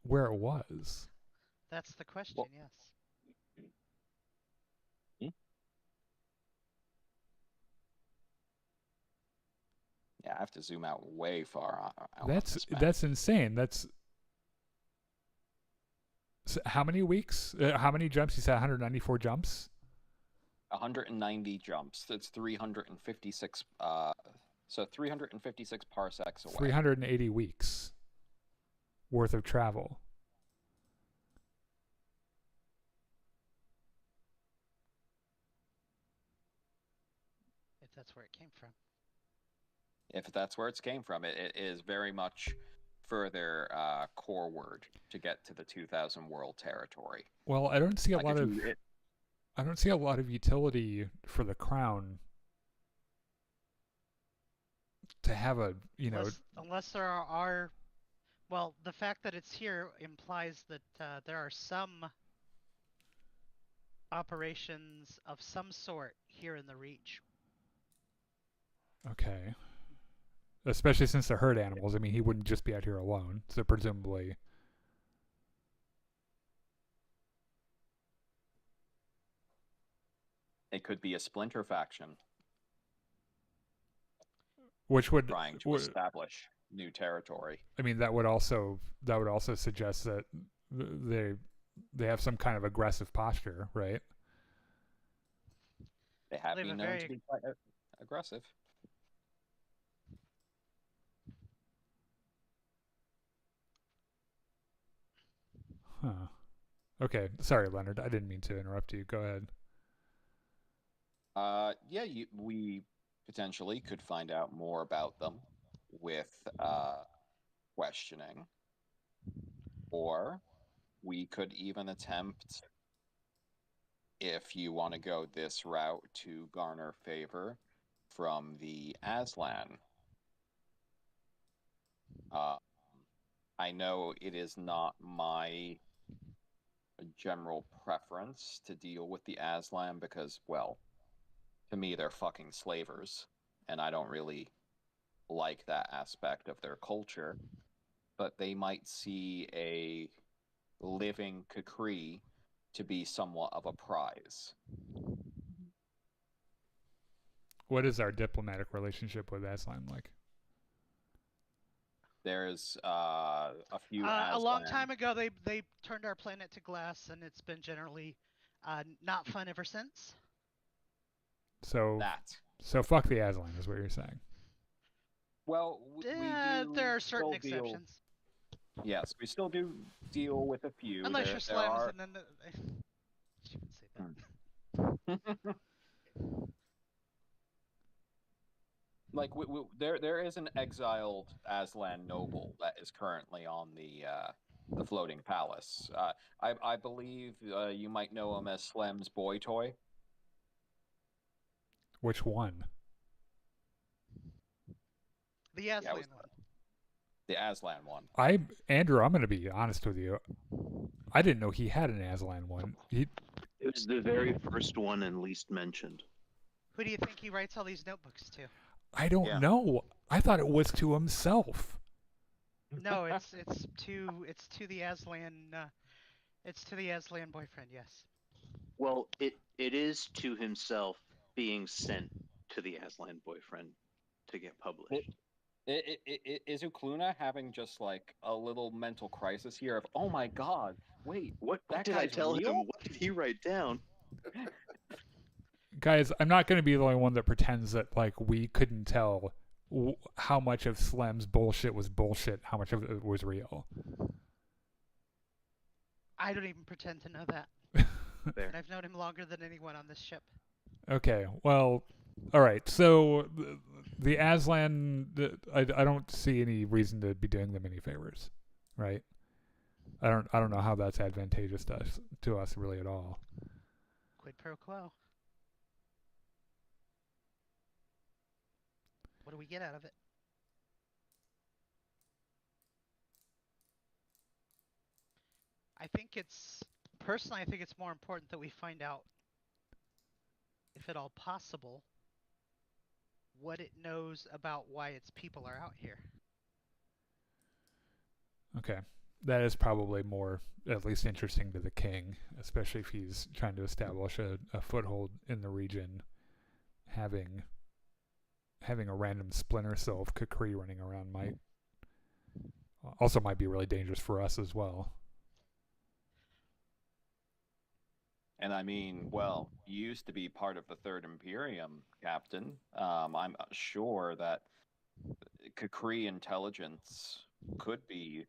where it was? That's the question, Well, yes. Yeah, I have to zoom out way far. Out That's insane. So how many weeks? How many jumps? You said 194 jumps. 190 jumps. That's 356. So 356 parsecs away. 380 weeks worth of travel. If that's where it came from. If that's where it came from, it is very much further coreward to get to the 2,000 world territory. Well, I don't see a Like lot if of. you- it- I don't see a lot of utility for the crown to have a, you know, Unless there are, well, the fact that it's here implies that there are some operations of some sort here in the Reach. okay. Especially since they're herd animals. I mean, he wouldn't just be out here alone. So presumably, It could be a splinter faction which would, trying to establish new territory. I mean, that would also suggest that they have some kind of aggressive posture, right? They have They have been a known very- to be quite aggressive. Huh. Okay. Sorry, Leonard. I didn't mean to interrupt you. Go ahead. Yeah, we potentially could find out more about them with questioning, or we could even attempt, if you want to go this route, to garner favor from the Aslan. I know it is not my general preference to deal with the Aslan because, well, to me they're fucking slavers, and I don't really like that aspect of their culture. But they might see a living Kukri to be somewhat of a prize. What is our diplomatic relationship with Aslan like? There's a few A long Aslan- time ago, they turned our planet to glass, and it's been generally not fun ever since. So that. so fuck the Aslan is what you're saying. Well, we do There are certain still deal- exceptions, Yes, we still do deal with a few. unless there, you're there Slims, are... and then you can say that. Like there is an exiled Aslan noble that is currently on the floating palace. I believe you might know him as Slem's boy toy. Which one? The Aslan was- one. The Aslan one. Andrew, I'm going to be honest with you. I didn't know he had an Aslan one. It was the very first one and least mentioned. Who do you think he writes all these notebooks to? I don't Yeah. know. I thought it was to himself. No, it's to the Aslan. It's to the Aslan boyfriend. Yes. Well, it is to himself being sent to the Aslan boyfriend to get published. Is Ukluna having just like a little mental crisis here of, oh my god, wait, What that did I guy's tell real? him? What did he write down? Guys, I'm not going to be the only one that pretends that like we couldn't tell how much of Slem's bullshit was bullshit, how much of it was real. I don't even pretend to know that, There. and I've known him longer than anyone on this ship. Okay, well, all right. So the Aslan, I don't see any reason to be doing them any favors, right? I don't know how that's advantageous to us really at all. Quid pro quo. What do we get out of it? I think it's more important that we find out, if at all possible, what it knows about why its people are out here. Okay. That is probably more, at least interesting to the king, especially if he's trying to establish a foothold in the region, having a random splinter cell of Kukri running around might be really dangerous for us as well. And I mean, well, you used to be part of the Third Imperium, Captain. I'm sure that Kukri intelligence could be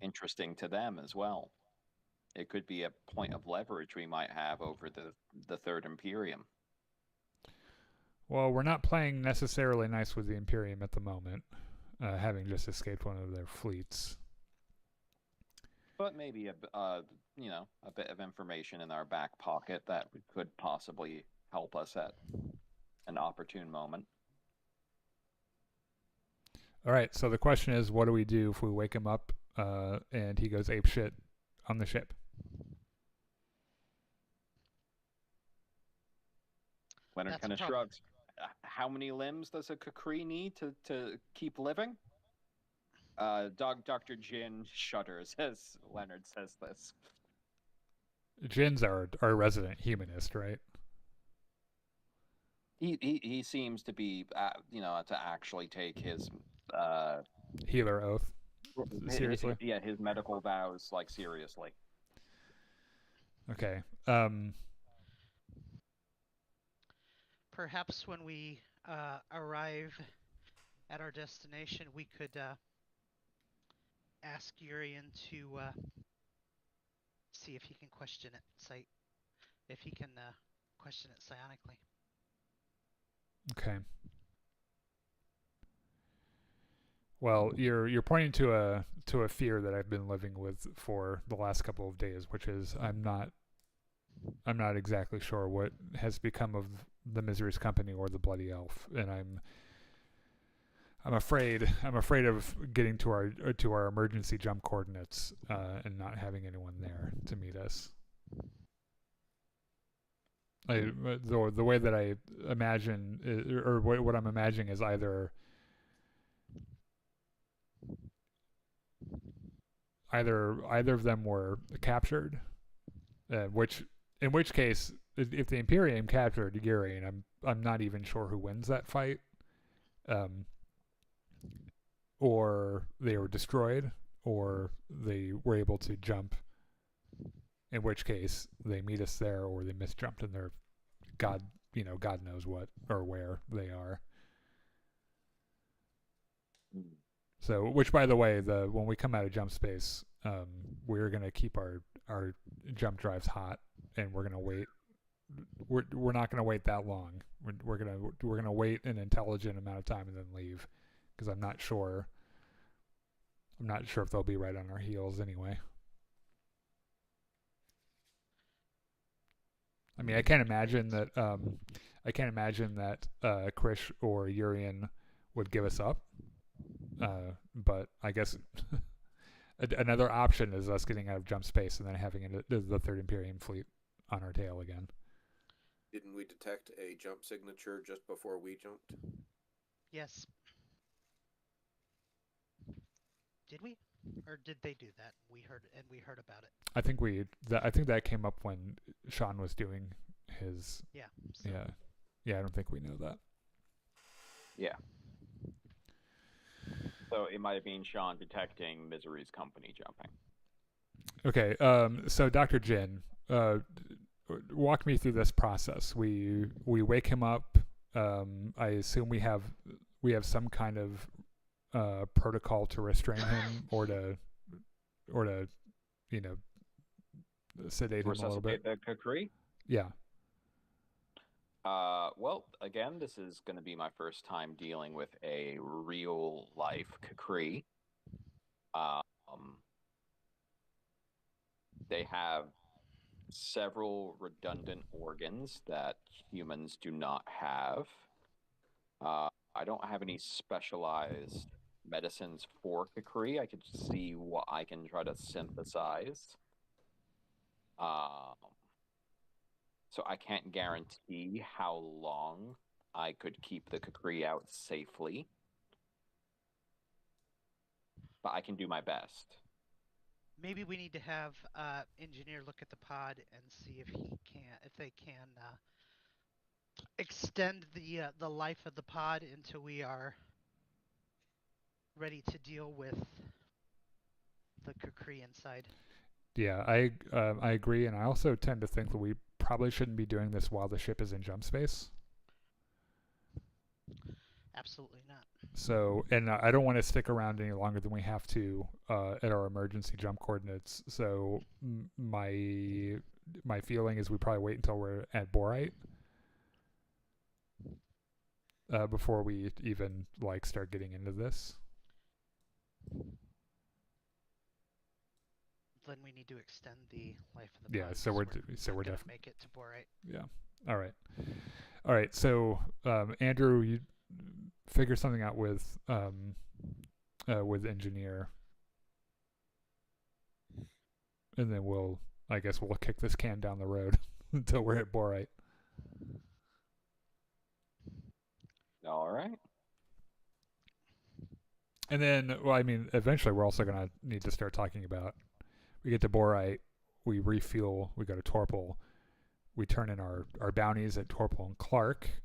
interesting to them as well. It could be a point of leverage we might have over the Third Imperium. Well, we're not playing necessarily nice with the Imperium at the moment, having just escaped one of their fleets. But maybe a bit of information in our back pocket that could possibly help us at an opportune moment. All right, so the question is, what do we do if we wake him up and he goes apeshit on the ship? Leonard That's kind a of problem. shrugs. How many limbs does a Kukri need to keep living? Dr. Jin shudders as Leonard says this. Jin's our resident humanist, right? He seems to be, to actually take his Healer oath. Seriously? Yeah, his medical vows, like, seriously. Okay. Perhaps when we arrive at our destination, we could ask Urian to see if he can question it, if he can question it psionically. Okay. Well, you're pointing to a fear that I've been living with for the last couple of days, which is I'm not exactly sure what has become of the Misery's Company or the Bloody Elf, and I'm afraid of getting to our emergency jump coordinates and not having anyone there to meet us. The way that I imagine, or what I'm imagining, is either either of them were captured, in which case, if the Imperium captured Urian, I'm not even sure who wins that fight, or they were destroyed, or they were able to jump, in which case they meet us there, or they misjumped and they're God knows what or where they are. So, which, by the way, when we come out of jump space, we're gonna keep our jump drives hot, and we're gonna wait. We're not gonna wait that long. We're gonna wait an intelligent amount of time and then leave, because I'm not sure if they'll be right on our heels anyway. I mean, I can't imagine that Krish or Urian would give us up. But I guess another option is us getting out of jump space and then having the Third Imperium fleet on our tail again. Didn't we detect a jump signature just before we jumped? Yes. Did we? Or did they do that? We heard about it. I think that came up when Sean was doing his. Yeah. So. Yeah. I don't think we know that. Yeah. So it might have been Sean detecting Misery's Company jumping. Okay. So Dr. Jin, walk me through this process. We wake him up. I assume we have some kind of protocol to restrain him or to sedate him a little bit. The Kukri? Yeah. Well, again, this is going to be my first time dealing with a real life Kukri. They have several redundant organs that humans do not have. I don't have any specialized medicines for Kukri. I could see what I can try to synthesize. So I can't guarantee how long I could keep the Kukri out safely. But I can do my best. Maybe we need to have engineer look at the pod and see if they can extend the life of the pod until we are ready to deal with the Kukri inside. Yeah, I agree, and I also tend to think that we probably shouldn't be doing this while the ship is in jump space. Absolutely not. So, and I don't want to stick around any longer than we have to at our emergency jump coordinates. So, my feeling is we probably wait until we're at Borite before we even like start getting into this. Then we need to extend the life of the Yeah, pod, so 'cause we're not gonna definitely make it to Borite. Yeah. All right. So, Andrew, you figure something out with engineer, and then I guess we'll kick this can down the road until we're at Borite. All right. And then, well, I mean, eventually we're also gonna need to start talking about. We get to Borite, we refuel, we go to Torpal, we turn in our bounties at Torpal and Clark.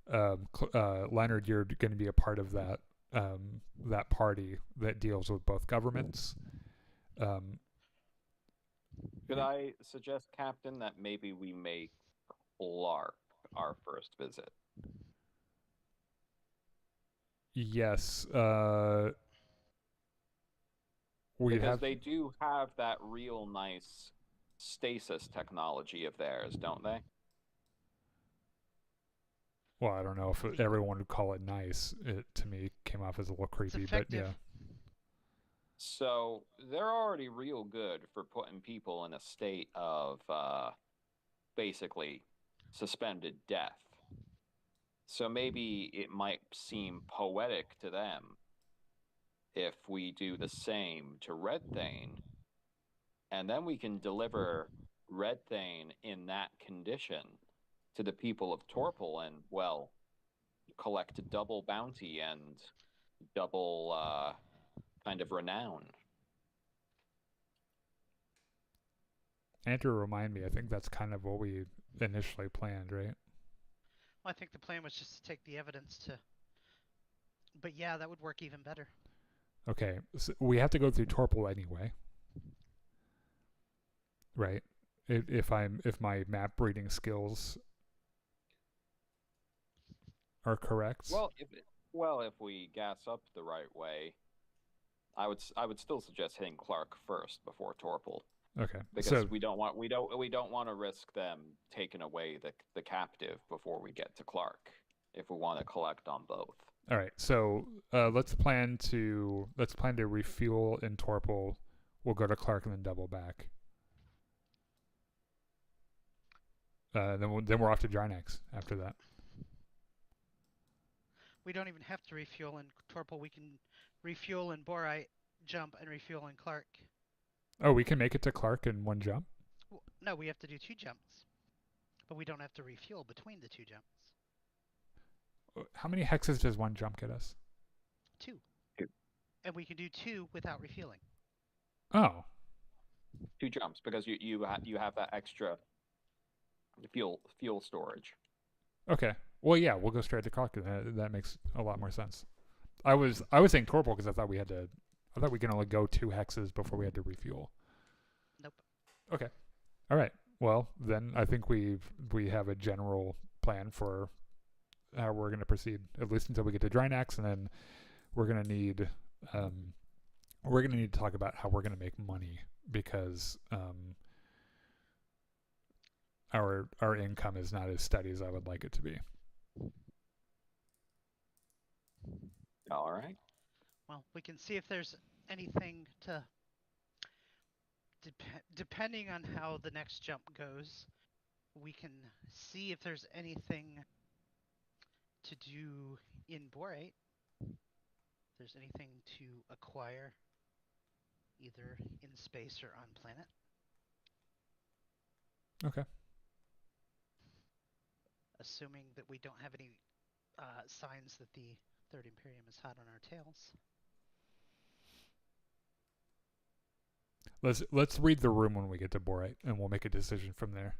Leonard, you're going to be a part of that that party that deals with both governments. Could I suggest, Captain, that maybe we make Clark our first visit? Yes. Because they do have that real nice stasis technology of theirs, don't they? Well, I don't know if everyone would call it nice. It, to me, came off as a little creepy, but yeah. So they're already real good for putting people in a state of basically suspended death. So maybe it might seem poetic to them if we do the same to Red Thane, and then we can deliver Red Thane in that condition to the people of Torpal and, well, collect a double bounty and double kind of renown. Andrew, remind me, I think that's kind of what we initially planned, right? Well, I think the plan was just to take the evidence to... But yeah, that would work even better. Okay, so we have to go through Torpal anyway. Right? If my map reading skills are correct. Well, if we gas up the right way, I would still suggest hitting Clark first before Torpal. Okay. Because we don't want to risk them taking away the captive before we get to Clark if we want to collect on both. All right. So let's plan to refuel in Torpal. We'll go to Clark and then double back. Then we're off to Drynex after that. We don't even have to refuel in Torpal. We can refuel in Borite, jump, and refuel in Clark. Oh, we can make it to Clark in one jump? No, we have to do 2 jumps. But we don't have to refuel between the 2 jumps. How many hexes does one jump get us? 2. And we can do 2 without refueling. Oh. 2 jumps because you have that extra fuel storage. Okay. Well, yeah, we'll go straight to Clark. That makes a lot more sense. I was saying Torpal because I thought we can only go 2 hexes before we had to refuel. Nope. Okay. All right. Well, then I think we have a general plan for how we're going to proceed, at least until we get to Drynax, and then we're going to need to talk about how we're going to make money because our income is not as steady as I would like it to be. All right. Well, we can see if there's anything to... depending on how the next jump goes, we can see if there's anything to do in Borite. If there's anything to acquire, either in space or on planet. Okay. Assuming that we don't have any signs that the Third Imperium is hot on our tails. Let's read the room when we get to Borite, and we'll make a decision from there.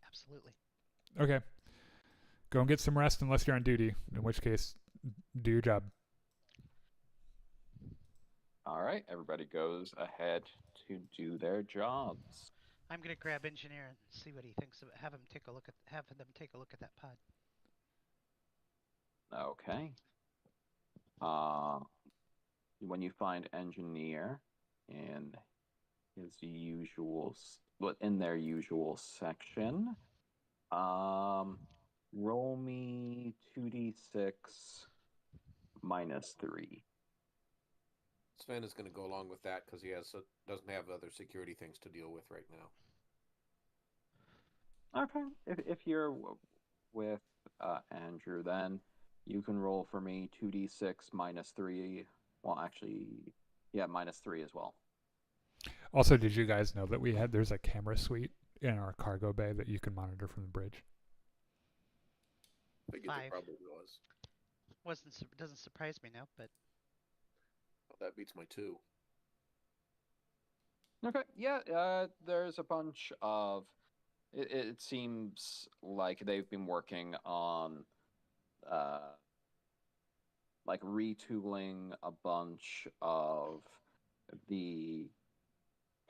Absolutely. Okay. Go and get some rest unless you're on duty, in which case, do your job. All right. Everybody goes ahead to do their jobs. I'm gonna grab engineer and see what he thinks of it. Have them take a look at that pod. Okay. When you find engineer in his usual, in their usual section, roll me 2d6 minus 3. Sven is going to go along with that because he doesn't have other security things to deal with right now. Okay. If you're with Andrew, then you can roll for me 2d6 minus 3. Well, actually, yeah, minus 3 as well. Also, did you guys know that there's a camera suite in our cargo bay that you can monitor from the bridge? I figured 5. there probably was. Doesn't surprise me now, but Well, that beats my 2. Okay, yeah, there's a bunch of... It seems like they've been working on, like, retooling a bunch of the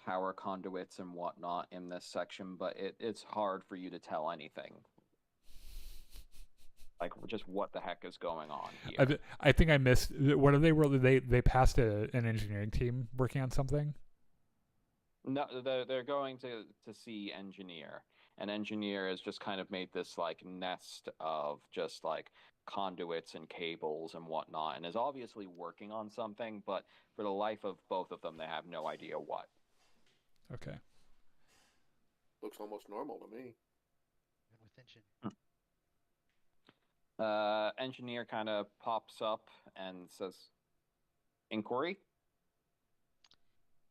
power conduits and whatnot in this section, but it's hard for you to tell anything. Like, just what the heck is going on here. I think I missed. What are they passed an engineering team working on something? No, they're going to see engineer. And engineer has just kind of made this like nest of just like conduits and cables and whatnot, and is obviously working on something, but for the life of both of them, they have no idea what. Okay. Looks almost normal to me. with engine. Engineer kind of pops up and says, "Inquiry."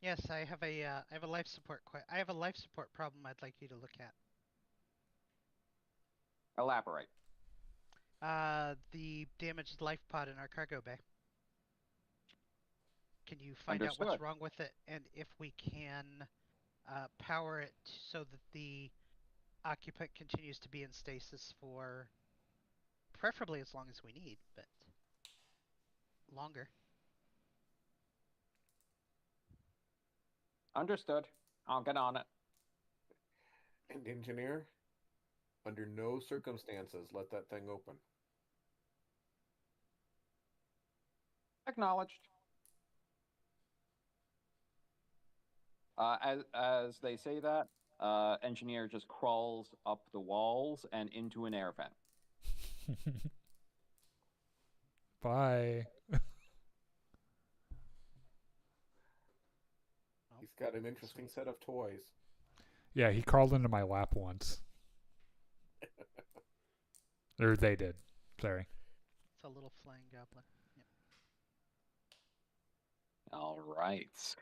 Yes, I have a life support I have a life support problem I'd like you to look at. Elaborate. The damaged life pod in our cargo bay. Can you find out what's Understood. wrong with it, and if we can power it so that the occupant continues to be in stasis for preferably as long as we need, but longer. Understood. I'll get on it. And engineer, under no circumstances let that thing open. Acknowledged. As they say that, engineer just crawls up the walls and into an air vent. Bye. He's got an interesting set of toys. Yeah, he crawled into my lap once. Or they did. Sorry. It's a little flying goblin. Yep. All right.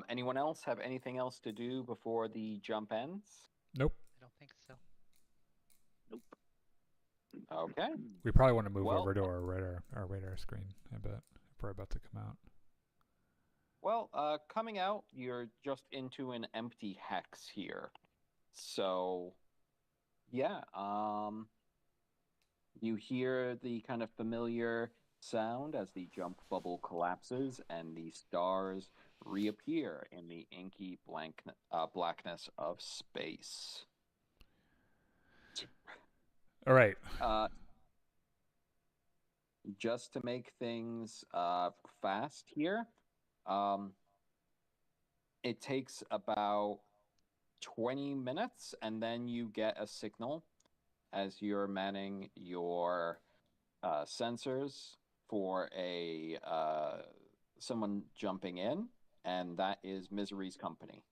Anyone else have anything else to do before the jump ends? Nope. I don't think so. Okay. We probably want to move Well- over to our radar screen, I bet, if we're about to come out. Well, coming out, you're just into an empty hex here. So, yeah, you hear the kind of familiar sound as the jump bubble collapses and the stars reappear in the inky blackness of space. All right. Just to make things fast here, it takes about 20 minutes, and then you get a signal as you're manning your sensors for someone jumping in, and that is Misery's company.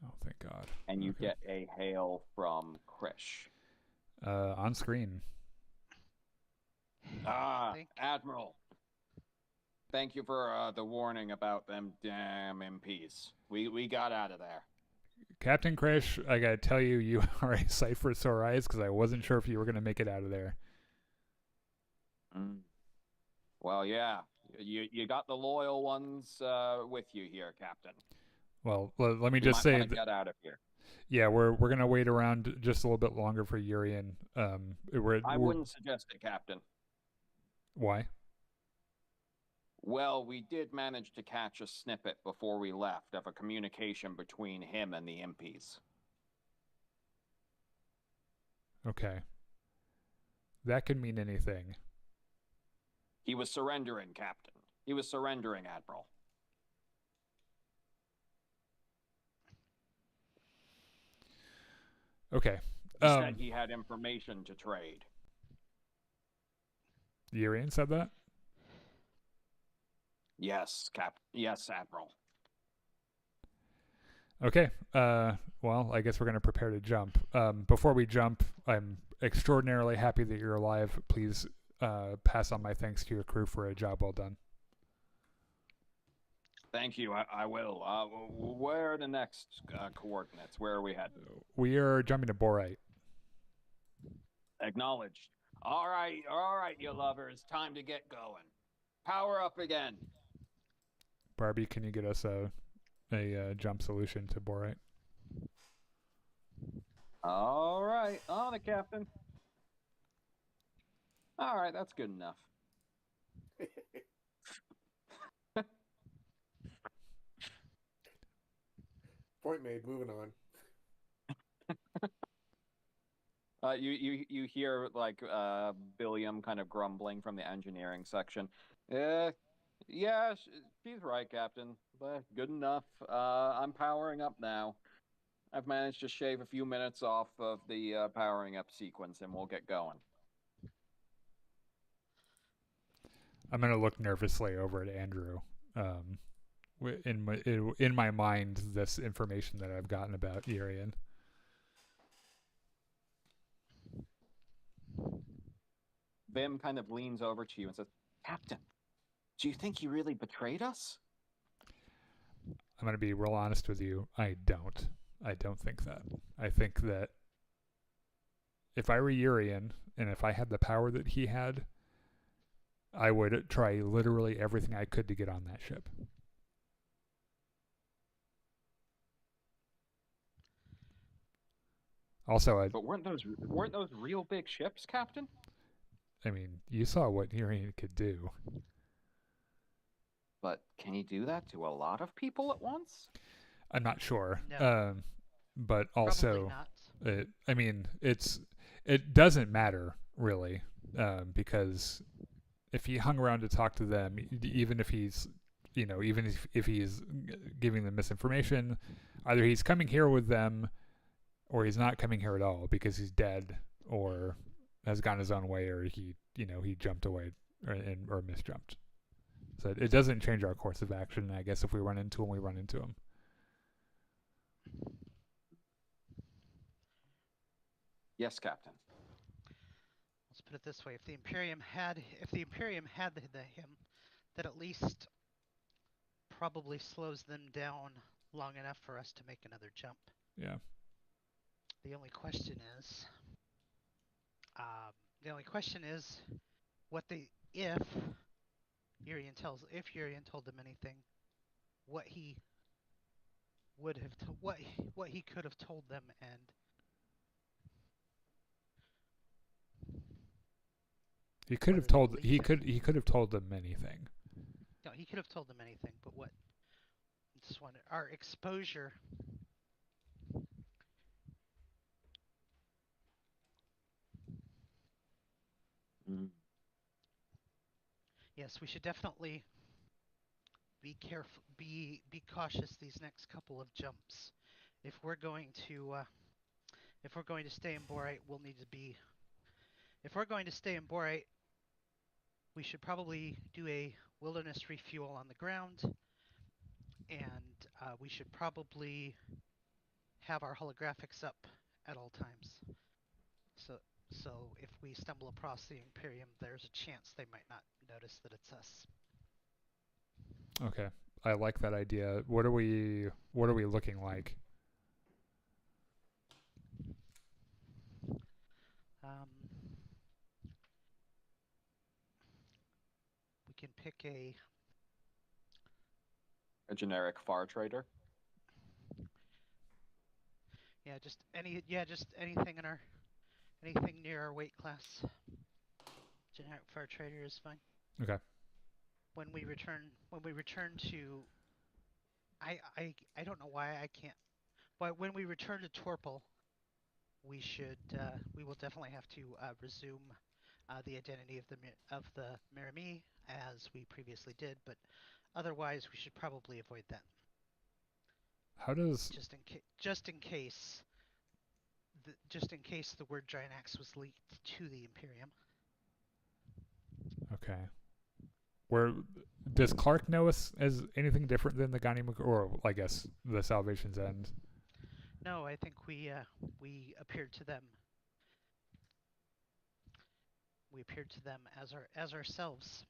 Oh, thank God. And you Okay. get a hail from Krish. On screen. Admiral. Thank you for the warning about them damn MPs. We got out of there. Captain Krish, I gotta tell you, you are a sight for sore eyes because I wasn't sure if you were gonna make it out of there. Well, yeah. You got the loyal ones with you here, Captain. Well, let me You just might say wanna get out of here. yeah, we're gonna wait around just a little bit longer for Urian. I wouldn't suggest it, Captain. Why? Well, we did manage to catch a snippet before we left of a communication between him and the impies. Okay. That could mean anything. He was surrendering, Captain. He was surrendering, Admiral. Okay. He said he had information to trade. Urian said that? Yes, Yes, Admiral. Okay. Well, I guess we're going to prepare to jump. Before we jump, I'm extraordinarily happy that you're alive. Please pass on my thanks to your crew for a job well done. Thank you. I will. Where are the next coordinates? Where are we headed? We are jumping to Borite. Acknowledged. All right, you lovers. Time to get going. Power up again. Barbie, can you get us a jump solution to Borite? All right. On it, Captain. All right, that's good enough. Point made. Moving on. You hear like Billiam kind of grumbling from the engineering section. Yeah, she's right, Captain. But good enough. I'm powering up now. I've managed to shave a few minutes off of the powering up sequence, and we'll get going. I'm going to look nervously over at Andrew. In my mind, this information that I've gotten about Urian. Vim kind of leans over to you and says, Captain, do you think he really betrayed us? I'm going to be real honest with you. I don't think that. I think that if I were Urian, and if I had the power that he had, I would try literally everything I could to get on that ship. Also, but weren't those real big ships, Captain? I mean, you saw what Urian could do. But can he do that to a lot of people at once? I'm not sure. No. But also, not. it doesn't matter really, because if he hung around to talk to them, even if he's giving them misinformation, either he's coming here with them, or he's not coming here at all because he's dead or has gone his own way, or he jumped away or misjumped. So it doesn't change our course of action. I guess if we run into him, we run into him. Yes, Captain. Let's put it this way: if the Imperium had him, that at least probably slows them down long enough for us to make another jump. Yeah. The only question is, if Urian told them anything, what he would have what he could have told them, and he could have told them anything. No, he could have told them anything, but what? Just wonder, our exposure. Mm. Yes, we should definitely be careful, be cautious these next couple of jumps. If we're going to stay in Borite, we'll need to be. If we're going to stay in Borite, we should probably do a wilderness refuel on the ground, and we should probably have our holographics up at all times. So if we stumble across the Imperium, there's a chance they might not notice that it's us. Okay, I like that idea. What are we looking like? We can pick a generic far trader. just anything near our weight class. Generic far trader is fine. Okay. when we return to I don't know why I can't, but when we return to Torpal, we will definitely have to resume the identity of the Mirami as we previously did, but otherwise we should probably avoid that. How does Just in case the word Giant Axe was leaked to the Imperium. okay? Where does Clark know us as anything different than the Ganimakkur, or I guess the Salvation's End? No, I think we appeared to them. We appeared to them as ourselves.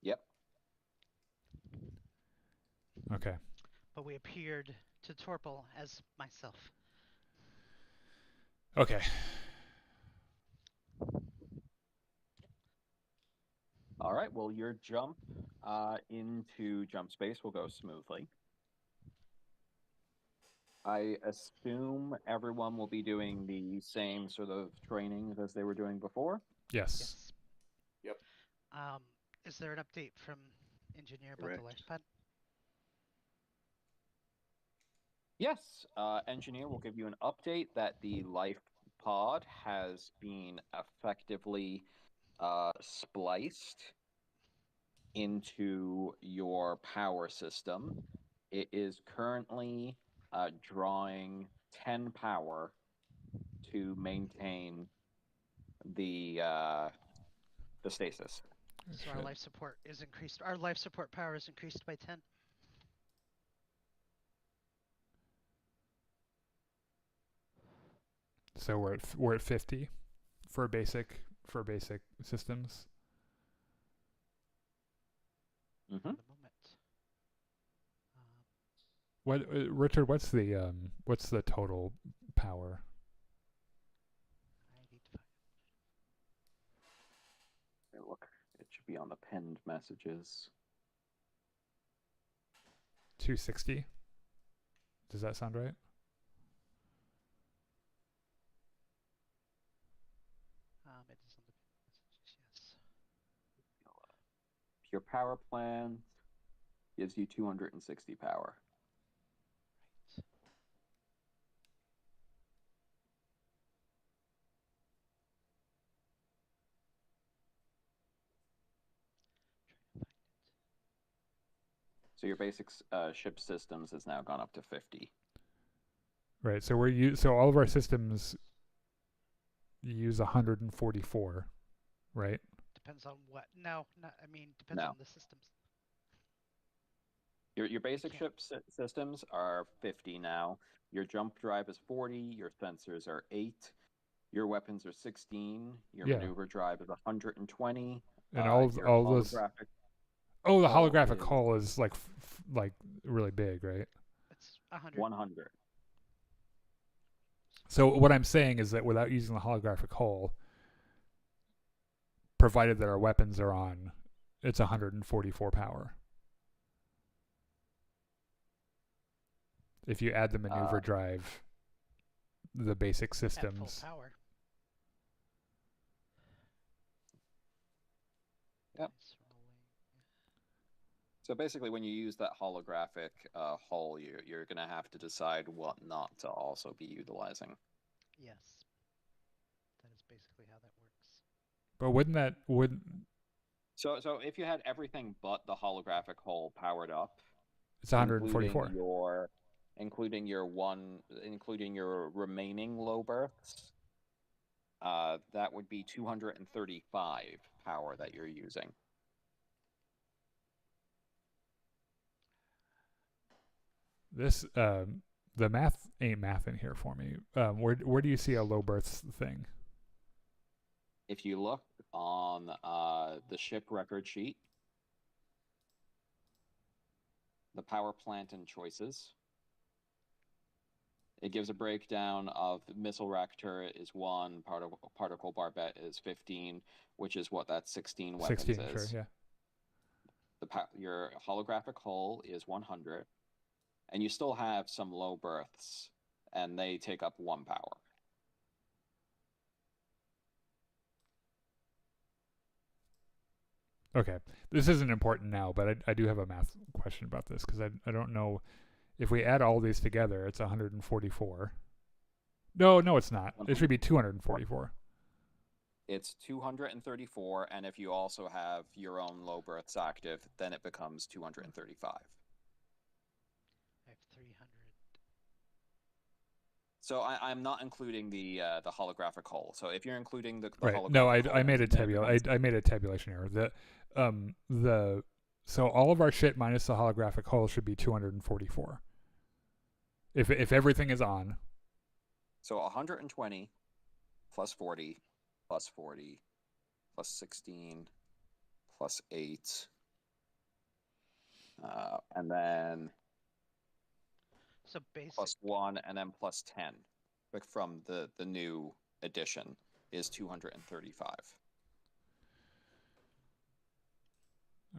Yep. Okay. But we appeared to Torpal as myself. Okay. All right. Well, your jump into jump space will go smoothly. I assume everyone will be doing the same sort of trainings as they were doing before. Yes. Yep. Is there an update from Engineer about Correct. the life pod? Yes, Engineer will give you an update that the life pod has been effectively spliced into your power system. It is currently drawing 10 power to maintain the stasis. So our life support is increased. Our life support power is increased by 10. So we're at 50 for basic systems. Mm-hmm. At the moment. What Richard? What's the total power? I need to find. Look, it should be on the pinned messages. 260. Does that sound right? It is on the messages, yes. Your power plan gives you 260 power. Right. So your basic ship systems has now gone up to 50. Right. So so all of our systems use 144, right? Depends on what? No, I mean depends No. on the systems. Your basic Can't- ship systems are 50 now. Your jump drive is 40. Your sensors are 8. Your weapons are 16. Your Yeah. maneuver drive is 120. And your all those. holographic Oh, the hull holographic is hull is like really big, right? It's 100. 100. So what I'm saying is that without using the holographic hull, provided that our weapons are on, it's 144 power. If you add the maneuver drive, the basic At full systems. power. Yep. Nice rolling. So basically, when you use that holographic hull, you're going to have to decide what not to also be utilizing. Yes. That is basically how that works. But wouldn't So if you had everything but the holographic hull powered up, it's 144? including your remaining low berths, that would be 235 power that you're using. This the math ain't math in here for me. Where do you see a low berths thing? If you look on the ship record sheet, the power plant and choices, it gives a breakdown of missile rack turret is 1, particle barbette is 15, which is what that 16 weapons 16, is. sure, yeah. Your holographic hull is 100, and you still have some low berths, and they take up 1 power. Okay, this isn't important now, but I do have a math question about this because I don't know if we add all these together, it's 144. No, it's not. It should be 244. It's 234, and if you also have your own low births active, then it becomes 235. I have 300. So I'm not including the holographic hull. So if you're including the Right. holographic No, hull, I made a then it becomes- I made a tabulation error. So all of our shit minus the holographic hull should be 244. If everything is on. So 120 plus 40 plus 40 plus 16 plus 8, and then So basic. plus 1, and then plus 10, like from the new edition, is 235.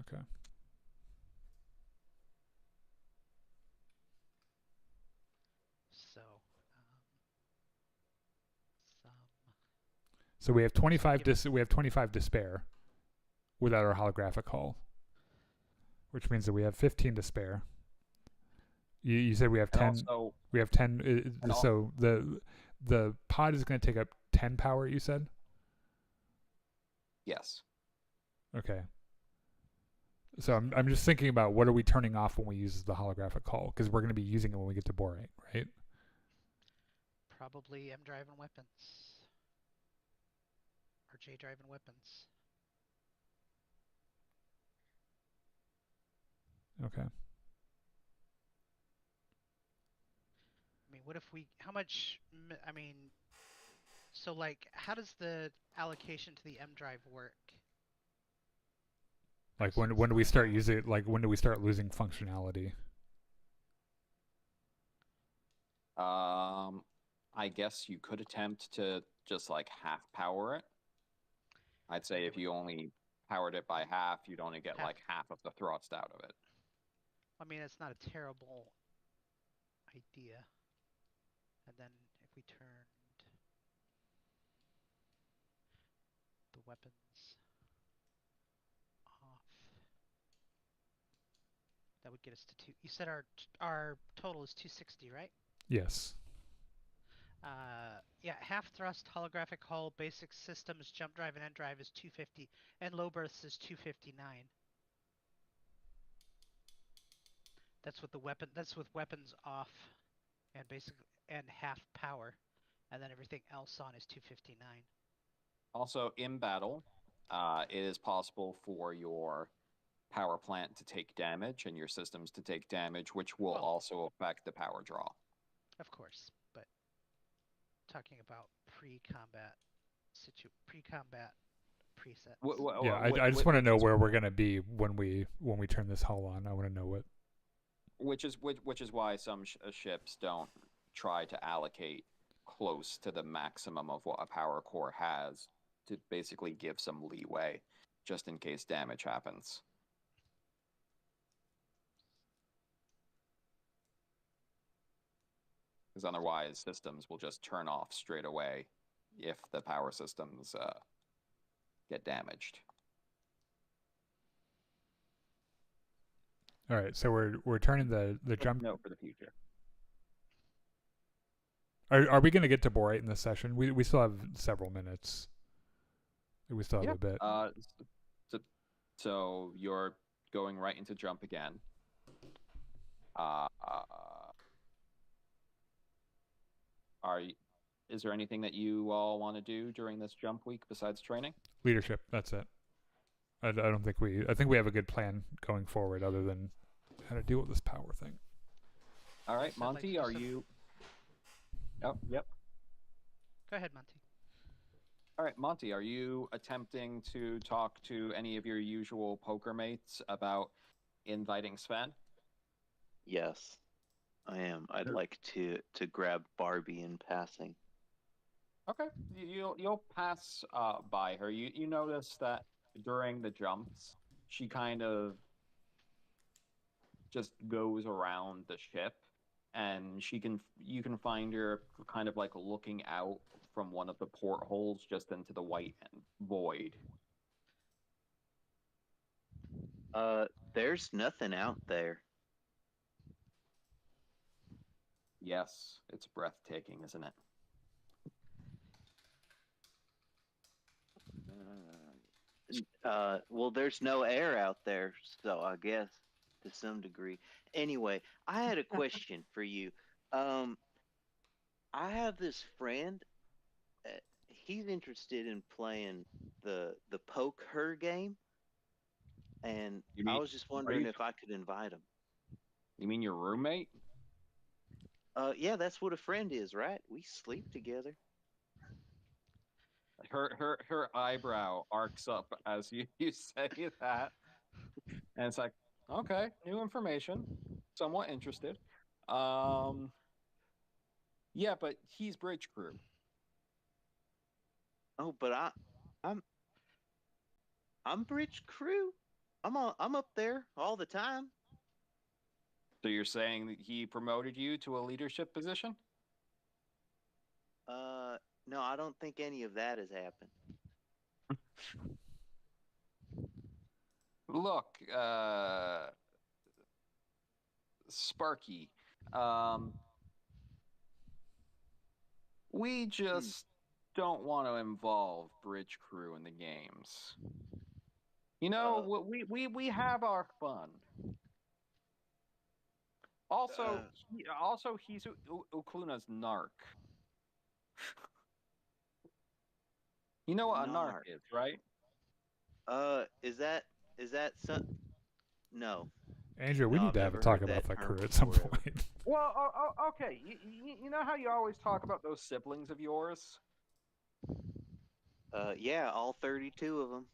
Okay. So some. So we have 25 to spare without our holographic hull, which means that we have 15 to spare. You said we have 10. Also, We have 10. So the pod is going to take up 10 power. You said. yes. Okay. So I'm just thinking about what are we turning off when we use the holographic hull, because we're going to be using it when we get to borate, right? Probably M drive and weapons. Or J drive and weapons. Okay. I mean, what if we? How much? I mean, so like, how does the allocation to the M drive work? Like when do we start using it? Like when do we start losing functionality? I guess you could attempt to just like half power it. I'd say if you only powered it by half, you'd only get Half. like half of the thrust out of it. I mean, it's not a terrible idea. And then if we turned the weapons off, that would get us to 2. You said our total is 260, right? Yes. Yeah, half thrust, holographic hull, basic systems, jump drive, and end drive is 250, and low berths is 259. That's with the weapon. That's with weapons off, and half power, and then everything else on is 259. Also, in battle, it is possible for your power plant to take damage and your systems to take damage, which will also affect the power draw. Of course, but talking about pre-combat presets. Yeah, I just want to know where we're gonna be when we turn this hull on. I want to know what. Which is why some ships don't try to allocate close to the maximum of what a power core has, to basically give some leeway, just in case damage happens. Because otherwise, systems will just turn off straight away if the power systems get damaged. All right, so we're turning the jump. Note for the future. Are we going to get to borate in this session? We still have several minutes. We still have a bit. So you're going right into jump again. Is there anything that you all want to do during this jump week besides training? Leadership. That's it. I don't think I think we have a good plan going forward, other than how to deal with this power thing. All right, Monty, are you? Oh, yep. Go ahead, Monty. All right, Monty, are you attempting to talk to any of your usual poker mates about inviting Sven? Yes, I am. I'd like to grab Barbie in passing. Okay, you'll pass by her. You notice that during the jumps, she kind of just goes around the ship, and you can find her kind of like looking out from one of the portholes just into the white void. There's nothing out there. Yes, it's breathtaking, isn't it? Well, there's no air out there, so I guess to some degree. Anyway, I had a question for you. Um, I have this friend. Uh, he's interested in playing the poke her game, and You I mean was just are wondering you if I could invite him. you mean your roommate? Yeah, that's what a friend is, right? We sleep together. Her eyebrow arcs up as you say that, and it's like, okay, new information. Somewhat interested. Um, yeah, but he's bridge crew. Oh, but I'm I'm bridge crew. I'm up there all the time. So you're saying that he promoted you to a leadership position? No, I don't think any of that has happened. Look, Sparky, we just don't want to involve bridge crew in the games. You know, we have our fun. Also, he's Ukluna's narc. You know what a narc Narc. is, right? Is that some? No, Andrew, we no, need I've to have a never talk heard about that that term crew at some before ever. point. Well, okay. You know how you always talk about those siblings of yours? Yeah, all 32 of them.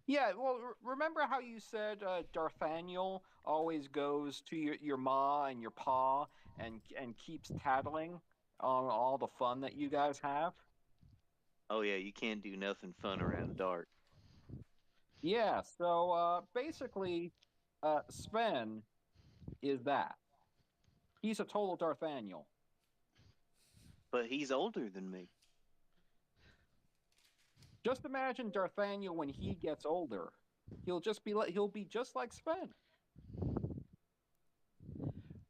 Yeah, well, remember how you said Darthaniel always goes to your ma and your pa and keeps tattling on all the fun that you guys have? Oh yeah, you can't do nothing fun around dark. Yeah, so basically, Sven is that. He's a total Darthaniel. But he's older than me. Just imagine Darthaniel when he gets older. He'll be just like Sven.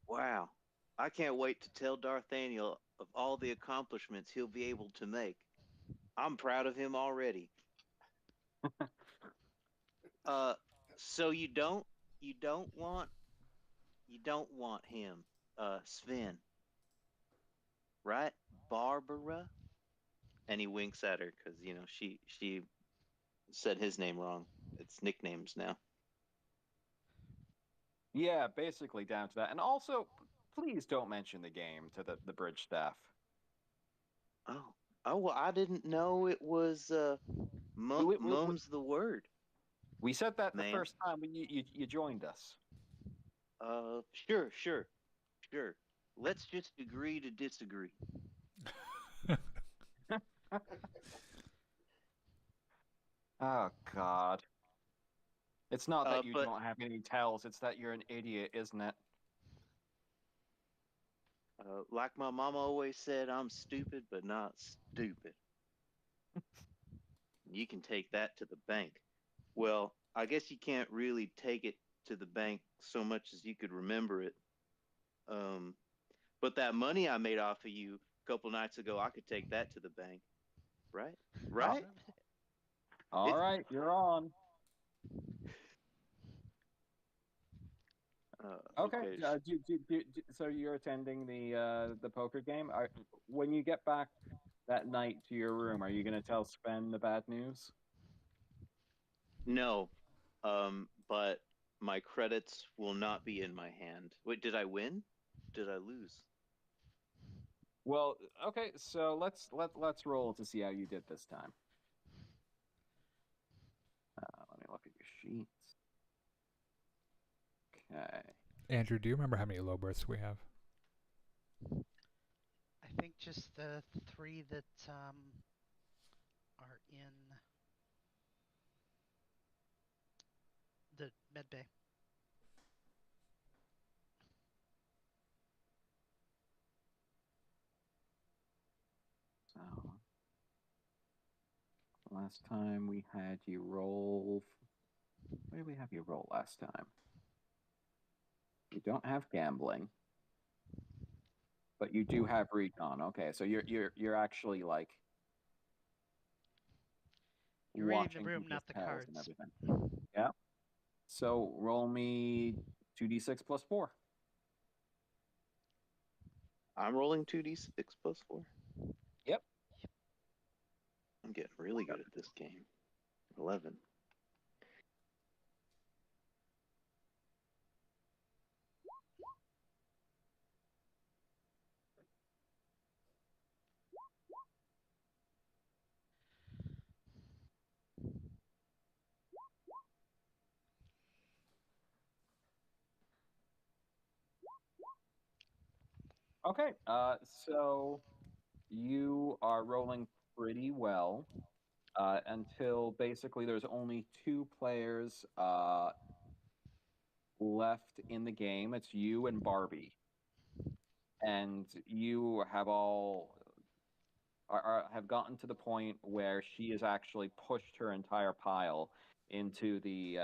Wow, I can't wait to tell Darthaniel of all the accomplishments he'll be able to make. I'm proud of him already. Uh, so you don't want you don't want him, Sven, right? Barbara, and he winks at her because she said his name wrong. It's nicknames now. Yeah, basically down to that. And also, please don't mention the game to the bridge staff. Oh, oh well, I didn't know it was mum's the word, We said that the man. first time when you joined us. Sure, sure, sure. Let's just agree to disagree. Oh, God. It's not that you But don't have any tells, it's that you're an idiot, isn't it? like my mama always said, I'm stupid, but not stupid. You can take that to the bank. Well, I guess you can't really take it to the bank so much as you could remember it. Um, but that money I made off of you a couple nights ago, I could take that to the bank, right? Right? All It's right, you're on. Okay. okay. So you're attending the poker game. When you get back that night to your room, are you going to tell Sven the bad news? No, but my credits will not be in my hand. Wait, did I win? Did I lose? Well, okay. So let's roll to see how you did this time. Let me look at your sheets. Okay. Andrew, do you remember how many low berths we have? I think just the three that are in the med bay. So last time we had you roll What did we have you roll last time? You don't have gambling, but you do have recon. Okay, so you're actually like You're reading watching the room, people's not the tells and cards. everything. Yeah. So roll me 2d6 plus 4. I'm rolling 2d6 plus 4. Yep. I'm getting really good at this game. 11. Okay. So you are rolling pretty well until basically there's only 2 players left in the game. It's you and Barbie, and you have all have gotten to the point where she has actually pushed her entire pile into the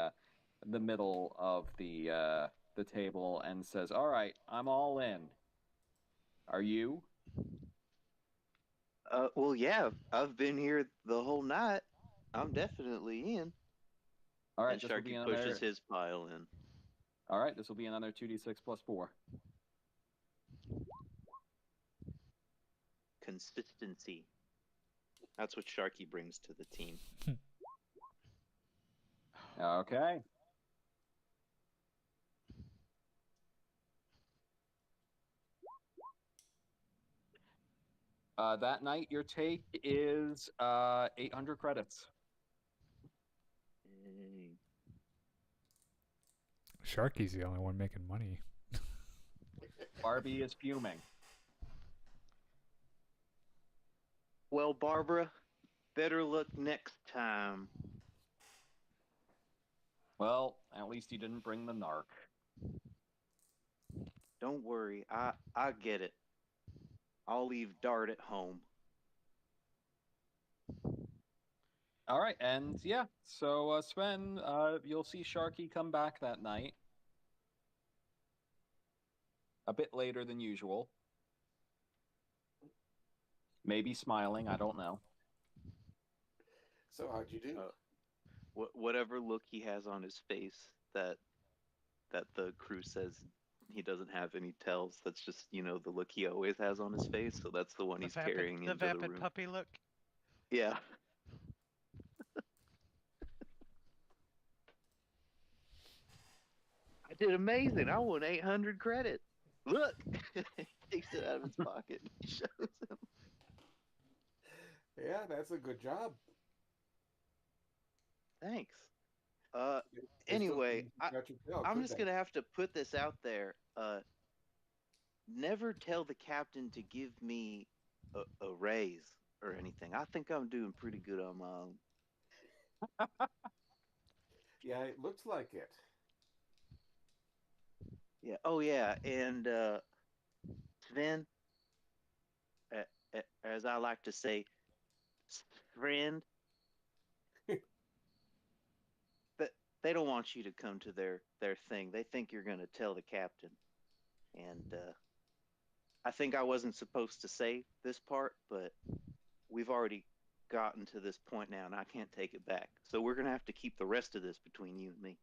middle of the table and says, "All right, I'm all in. Are you?" Well, yeah, I've been here the whole night. I'm definitely in. All right, And this will be Sharky another. pushes his pile in. All right, this will be another 2d6 plus 4. Consistency. That's what Sharky brings to the team. Okay. That night, your take is 800 credits. Yay. Sharky's the only one making money. Barbie is fuming. Well, Barbara, better luck next time. Well, at least you didn't bring the narc. Don't worry, I get it. I'll leave Dart at home. All right, and yeah, so Sven, you'll see Sharky come back that night. A bit later than usual. Maybe smiling, I don't know. So how'd you do? Whatever look he has on his face that the crew says he doesn't have any tells, that's just, the look he always has on his face, so that's the one he's carrying The into the vapid room. puppy look. Yeah. I did amazing. I won 800 credit. Look. He takes it out of his pocket and he shows him. Yeah, that's a good job. Thanks. They Anyway, still got your tail, I'm could just they? going to have to put this out there. Never tell the captain to give me a raise or anything. I think I'm doing pretty good on my own. Yeah, it looks like it. Yeah. Oh, yeah. And Sven, as I like to say, friend, but they don't want you to come to their thing. They think you're going to tell the captain. And I think I wasn't supposed to say this part, but we've already gotten to this point now, and I can't take it back. So we're going to have to keep the rest of this between you and me.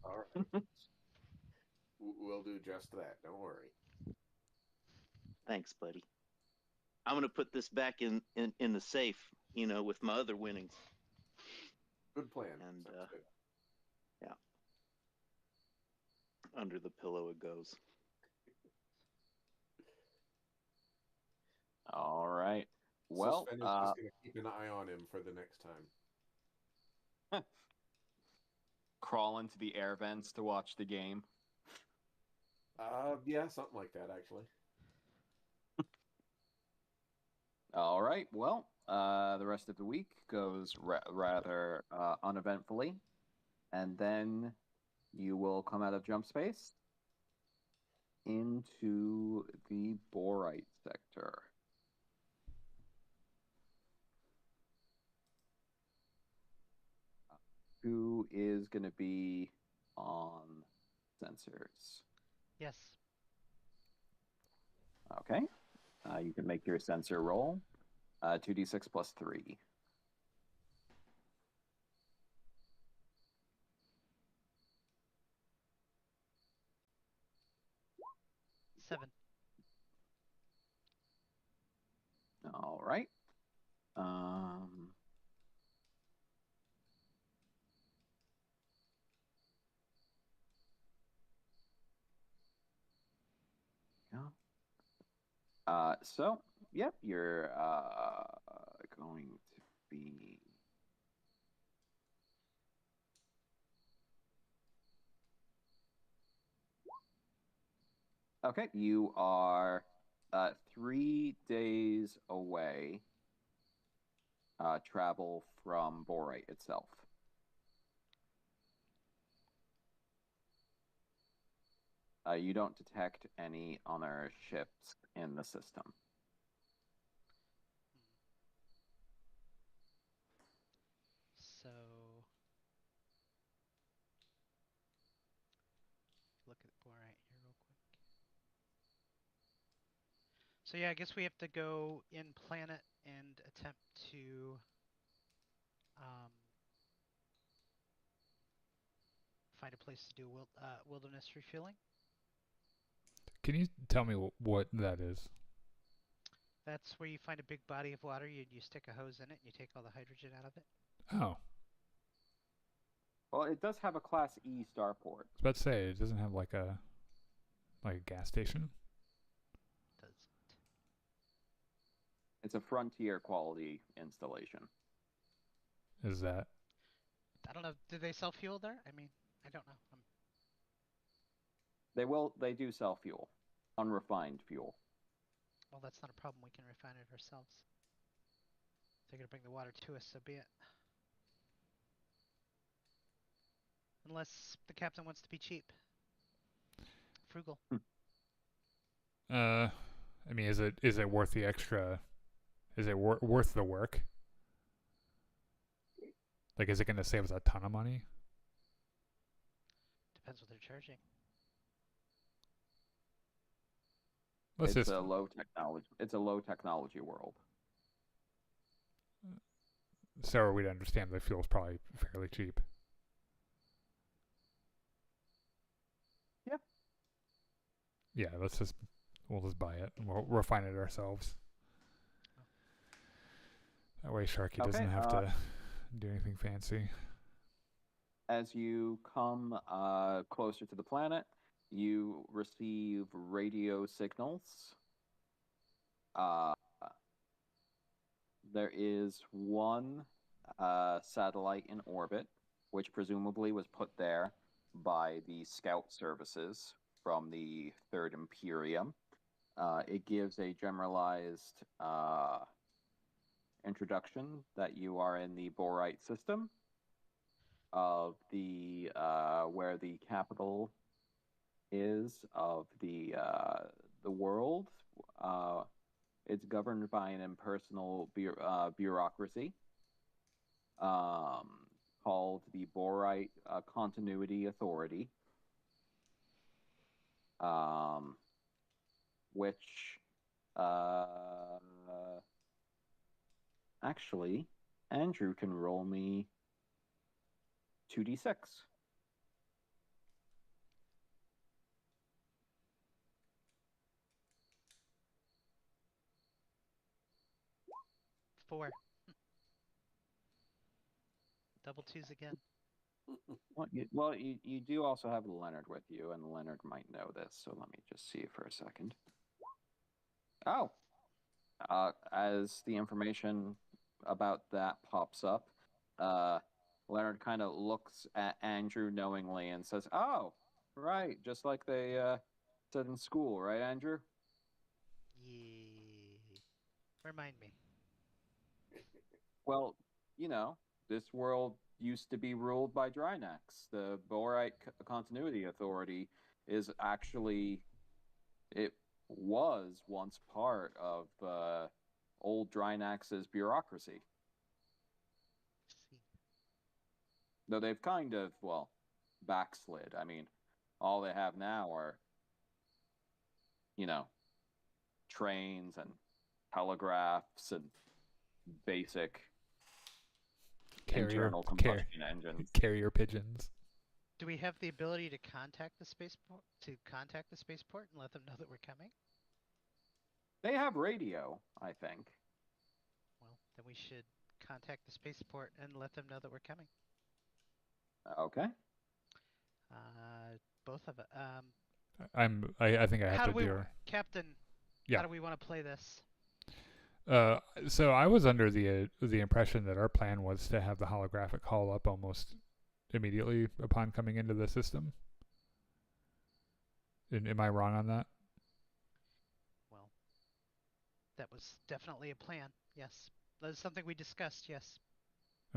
All right. We'll do just that. Don't worry. Thanks, buddy. I'm going to put this back in the safe, with my other winnings. Good plan. And Sounds good. yeah, under the pillow it goes. All right. So Well, Sven is just going to keep an eye on him for the next time. crawl into the air vents to watch the game. Yeah, something like that, actually. All right. Well, the rest of the week goes rather uneventfully, and then you will come out of jump space into the borite sector. who is going to be on sensors? Yes. Okay. You can make your sensor roll. 2d6 plus 3. Seven. All right. So, yep, you're going to be. Okay, you are 3 days away. Travel from Borite itself. You don't detect any other ships in the system. So look at Borite here real quick. So yeah, I guess we have to go in planet and attempt to find a place to do wilderness refueling. Can you tell me what that is? That's where you find a big body of water, you stick a hose in it, and you take all the hydrogen out of it. Oh, Well, it does have a Class E starport. I was about to say it doesn't have like a gas station. Doesn't. It's a frontier quality installation. Is that? I don't know. Do they sell fuel there? I mean, I don't know. They do sell fuel, unrefined fuel. Well, that's not a problem. We can refine it ourselves. If they're gonna bring the water to us, so be it. Unless the captain wants to be cheap. Frugal. I mean, is it worth the extra? Is it worth the work? Like, is it going to save us a ton of money? Depends what they're charging. It's a low technology. It's a low technology world. So we'd understand the fuel's probably fairly cheap. Yeah. Yeah, we'll just buy it and we'll refine it ourselves. That way Sharky doesn't have to do anything fancy. As you come closer to the planet, you receive radio signals. There is one satellite in orbit, which presumably was put there by the scout services from the Third Imperium. It gives a generalized introduction that you are in the Borite system of the where the capital is of the world. It's governed by an impersonal bureaucracy called the Borite Continuity Authority, which actually, Andrew can roll me 2d6. Four. Double twos again. Well, you do also have Leonard with you, and Leonard might know this, so let me just see for a second. Oh, as the information about that pops up, Leonard kind of looks at Andrew knowingly and says, "Oh, right, just like they said in school, right, Andrew?" Yeah. Remind me. Well, this world used to be ruled by Drynax. The Borite Continuity Authority is actually, it was once part of old Drynax's bureaucracy. See. Though they've kind of, well, backslid. I mean, all they have now are, trains and telegraphs and basic internal combustion engines. Carrier pigeons. Do we have the ability to contact the spaceport and let them know that we're coming? They have radio, I think. Well, then we should contact the spaceport and let them know that we're coming. Okay. Both of it. I think I have How to do we, do. Captain? Yeah. How do we want to play this? So I was under the impression that our plan was to have the holographic hull up almost immediately upon coming into the system. Am I wrong on that? Well, that was definitely a plan. Yes, that is something we discussed. Yes.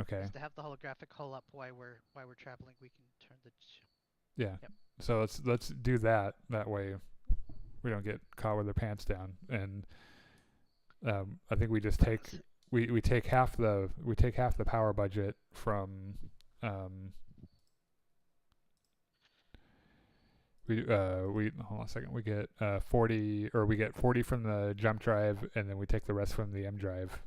Okay. Is to have the holographic hull up while we're traveling. We can turn the. Yeah. Yep. So let's do that. That way, we don't get caught with our pants down. And I think we just take we take half the power budget from we hold on a second. We get 40 from the jump drive, and then we take the rest from the M drive.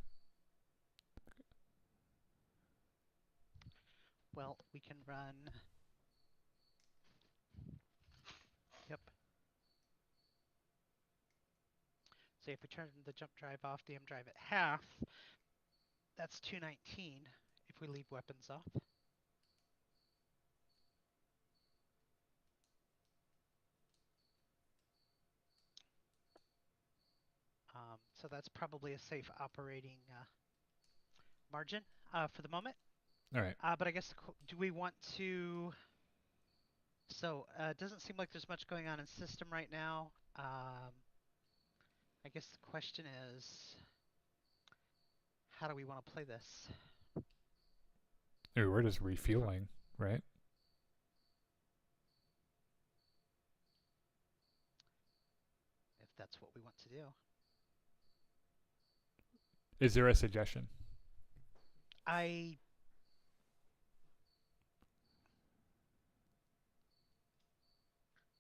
Well, we can run. Yep. So if we turn the jump drive off, the M drive at half, that's 219 if we leave weapons off. So that's probably a safe operating margin for the moment. All right. But I guess, do we want to... So it doesn't seem like there's much going on in system right now. I guess the question is, how do we want to play this? We're just refueling, right? If that's what we want to do. Is there a suggestion?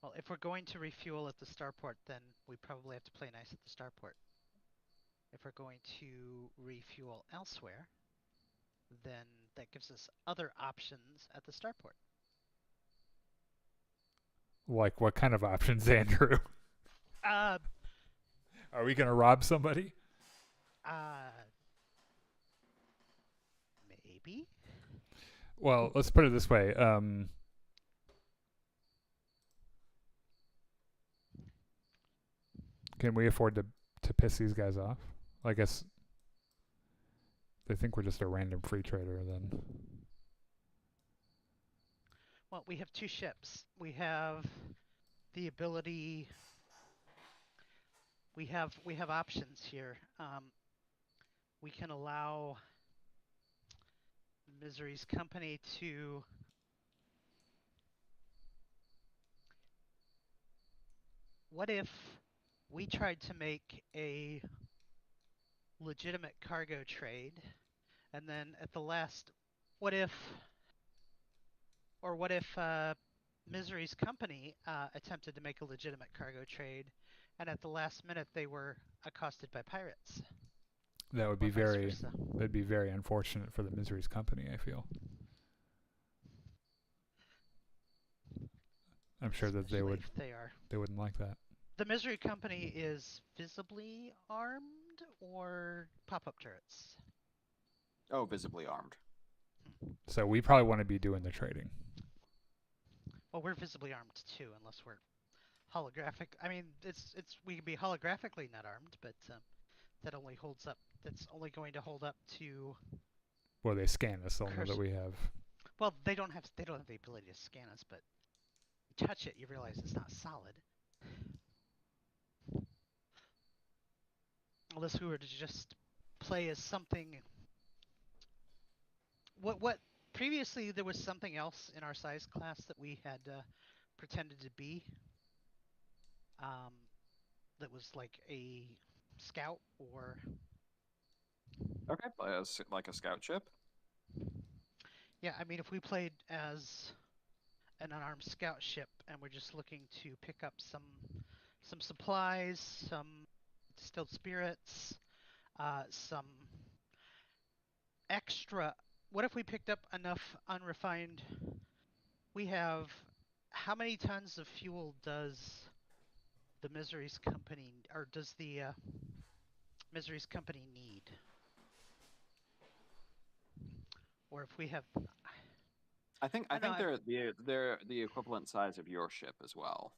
Well, if we're going to refuel at the starport, then we probably have to play nice at the starport. If we're going to refuel elsewhere, then that gives us other options at the starport. Like what kind of options, Andrew? Are we gonna rob somebody? Maybe. Well, let's put it this way. Can we afford to piss these guys off? I guess they think we're just a random free trader then. Well, we have two ships. We have the ability. We have options here. We can allow Misery's company to what if we tried to make a legitimate cargo trade, and then at the last, what if Misery's company attempted to make a legitimate cargo trade, and at the last minute they were accosted by pirates? That would be that'd be very unfortunate for the Misery's company, I feel. I'm sure that they wouldn't like that. The Misery company is visibly armed or pop-up turrets? Oh, visibly armed. So we probably want to be doing the trading. Well, we're visibly armed too, unless we're holographic. I mean, we can be holographically not armed, but that only holds up. That's only going to hold up to. Well, they scan us. They'll know that we have. Well, they don't have the ability to scan us, but you touch it, you realize it's not solid. Unless we were to just play as something. What previously there was something else in our size class that we had pretended to be. That was like a scout or. Okay, like a scout ship. Yeah, I mean, if we played as an unarmed scout ship and we're just looking to pick up some supplies, some distilled spirits, some extra. What if we picked up enough unrefined? We have. How many tons of fuel does the Misery's company, or does the Misery's company need? Or if we have. I think I know, they're the equivalent size of your ship as well.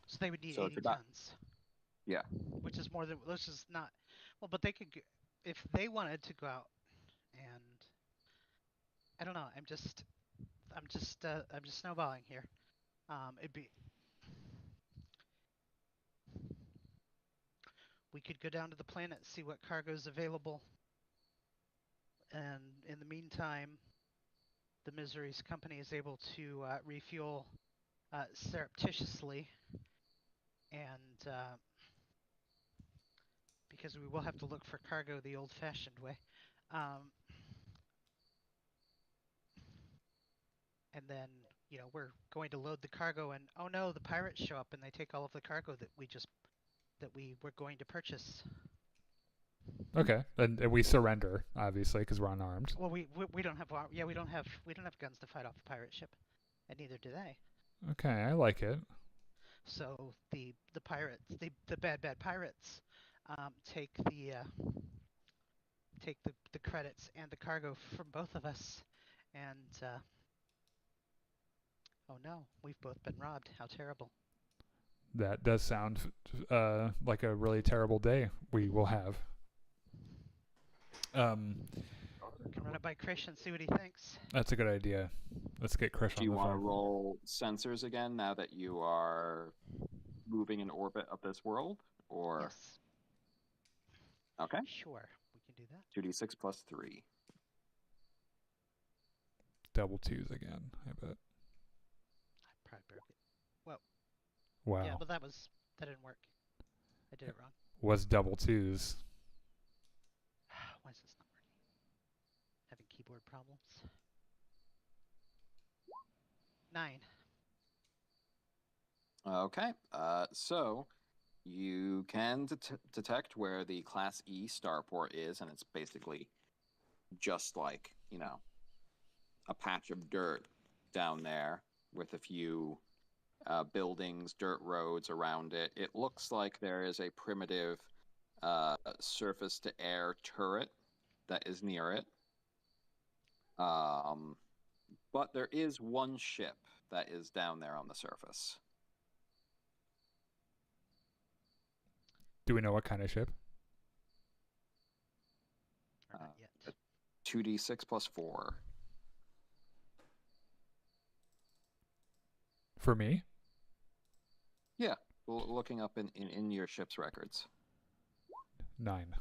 So they would need So it's 80 about tons. Yeah. Which is more than. This is not. Well, but they could. If they wanted to go out and. I don't know. I'm just snowballing here. It'd be. We could go down to the planet, see what cargo's available, and in the meantime, the Misery's company is able to refuel surreptitiously, and because we will have to look for cargo the old-fashioned way. And then, we're going to load the cargo, and oh no, the pirates show up and they take all of the cargo that we were going to purchase. Okay, and we surrender obviously because we're unarmed. Well, we don't have we don't have guns to fight off the pirate ship, and neither do they. Okay, I like it. So the pirates, the bad pirates, take the credits and the cargo from both of us, and oh no, we've both been robbed. How terrible! That does sound like a really terrible day we will have. We can run it by Krish and see what he thinks. That's a good idea. Let's get Krish on the phone. Do you want to roll sensors again now that you are moving in orbit of this world? Or Yes. Okay. Sure, we can do that. 2d6 plus 3. Double twos again, I bet. I probably broke it. Well. Wow. Yeah, but that didn't work. I did it wrong. Was double twos. Why is this not working? Having keyboard problems. 9. Okay. So you can detect where the Class E starport is, and it's basically just like, a patch of dirt down there with a few buildings, dirt roads around it. It looks like there is a primitive surface-to-air turret that is near it. But there is one ship that is down there on the surface. Do we know what kind of ship? Or not yet. 2d6 plus 4. For me? Yeah, looking up in your ship's records. 9.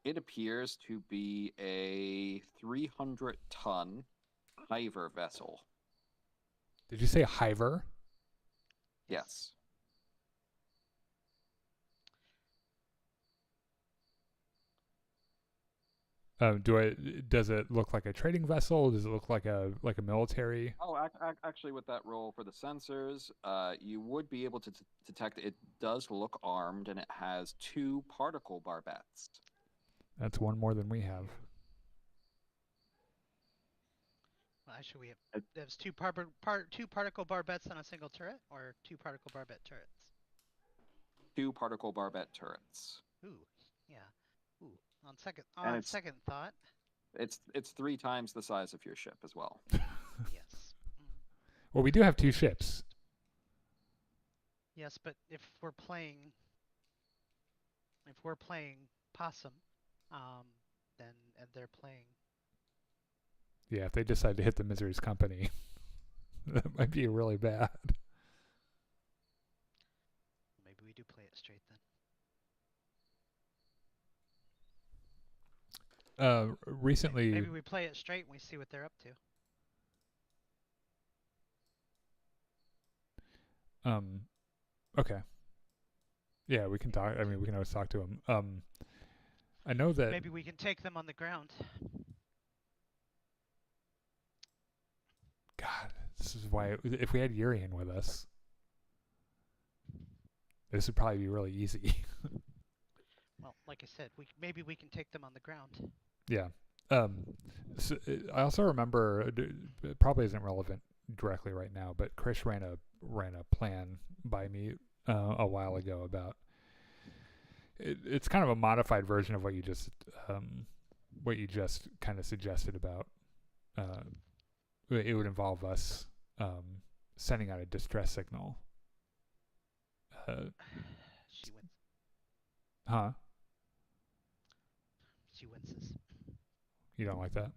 It appears to be a 300-ton Hiver vessel. Did you say Hiver? Yes. Does it look like a trading vessel? Does it look like a military? Oh, actually, with that roll for the sensors, you would be able to detect it does look armed, and it has 2 particle barbettes. That's one more than we have. Well, actually, we have there's two particle barbettes on a single turret, or 2 particle barbette turrets. 2 particle barbette turrets. Ooh, yeah. Ooh, on second thought. It's 3 times the size of your ship as well. Yes. Well, we do have 2 ships. Yes, but if we're playing possum, then and they're playing. Yeah, if they decide to hit the Misery's company, that might be really bad. Maybe we do play it straight then. Recently. Maybe we play it straight and we see what they're up to. Okay. Yeah, we can talk. I mean, we can always talk to them. I know that. Maybe we can take them on the ground. God, this is why if we had Urian with us, this would probably be really easy. Well, like I said, maybe we can take them on the ground. Yeah. So, I also remember it probably isn't relevant directly right now, but Krish ran a plan by me a while ago about it's kind of a modified version of what you just kind of suggested about it would involve us sending out a distress signal. She wins. Huh? She winces. You don't like that?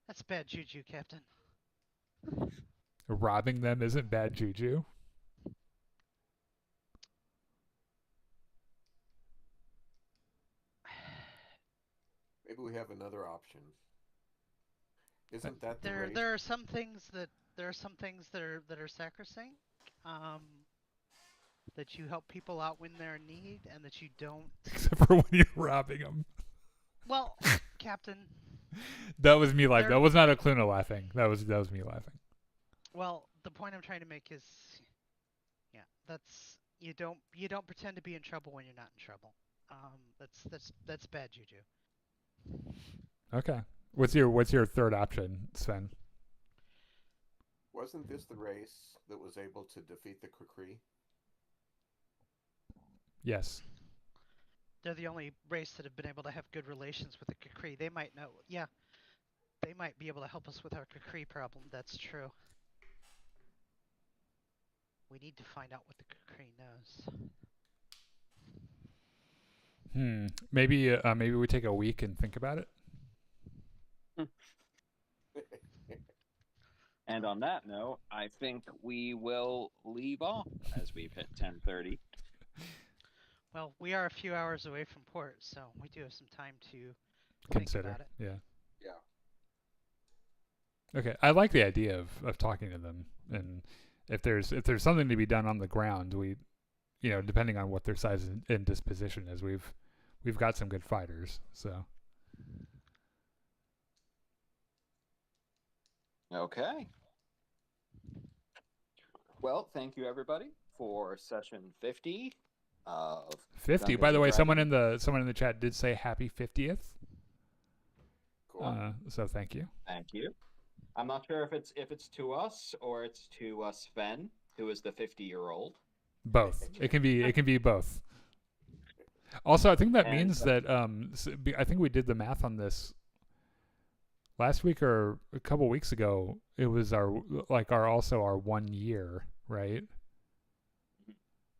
That's bad juju, Captain. Robbing them isn't bad juju. Maybe we have another option. Isn't that the race? There are some things that are sacrosanct. That you help people out when they're in need, and that you don't. Except for when you're robbing them. Well, Captain. That was me laughing. That was not a Cluna laughing. That was me laughing. Well, the point I'm trying to make is, yeah, that's you don't pretend to be in trouble when you're not in trouble. That's bad juju. Okay. What's your third option, Sven? Wasn't this the race that was able to defeat the Kree? Yes. They're the only race that have been able to have good relations with the Kree. They might know. Yeah, they might be able to help us with our Kree problem. That's true. We need to find out what the Kree knows. Maybe we take a week and think about it. And on that note, I think we will leave off as we've hit 10:30. Well, we are a few hours away from port, so we do have some time to Consider. think about it. Yeah. Yeah. Okay. I like the idea of talking to them, and if there's something to be done on the ground, we, depending on what their size and disposition is, we've got some good fighters. So. Okay. Well, thank you everybody for session 50 of 50. Gungans By the and way, someone in Dragons. the chat did say happy 50th. Cool. So thank you. Thank you. I'm not sure if it's to us or it's to Sven, who is the 50-year-old. Both. It can be both. Also, I think that And, means that I think we did the math on this last week or a couple weeks ago. It was our 1 year, right?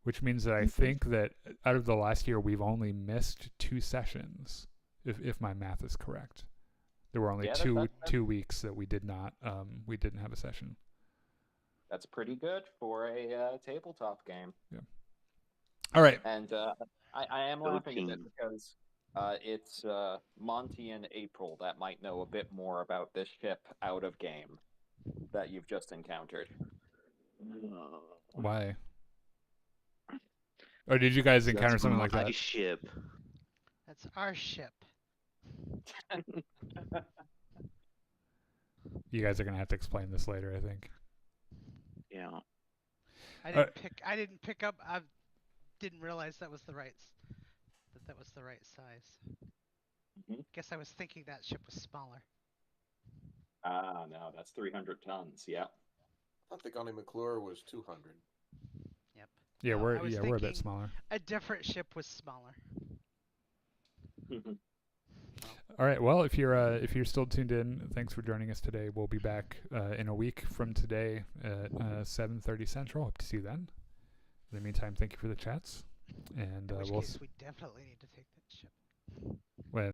Which means that I think that out of the last year we've only missed 2 sessions, if my math is correct. There were only two weeks that we didn't have a session. That's pretty good for a tabletop game. Yeah. All right. And I am Go laughing at it team. because it's Monty and April that might know a bit more about this ship out of game that you've just encountered. Why? Or did you guys encounter something like My that? ship. That's our ship. You guys are gonna have to explain this later, I think. Yeah. I didn't pick up. I didn't realize that was the right size. Mhm. Guess I was thinking that ship was smaller. No, that's 300 tons. Yeah. I thought the Ganimakkur was 200. Yep. Yeah, No, we're I was a bit thinking smaller. A different ship was smaller. All right. Well, if you're still tuned in, thanks for joining us today. We'll be back in a week from today at 7:30 Central. Hope to see you then. In the meantime, thank you for the chats, and In which we'll case, we definitely need to take that ship.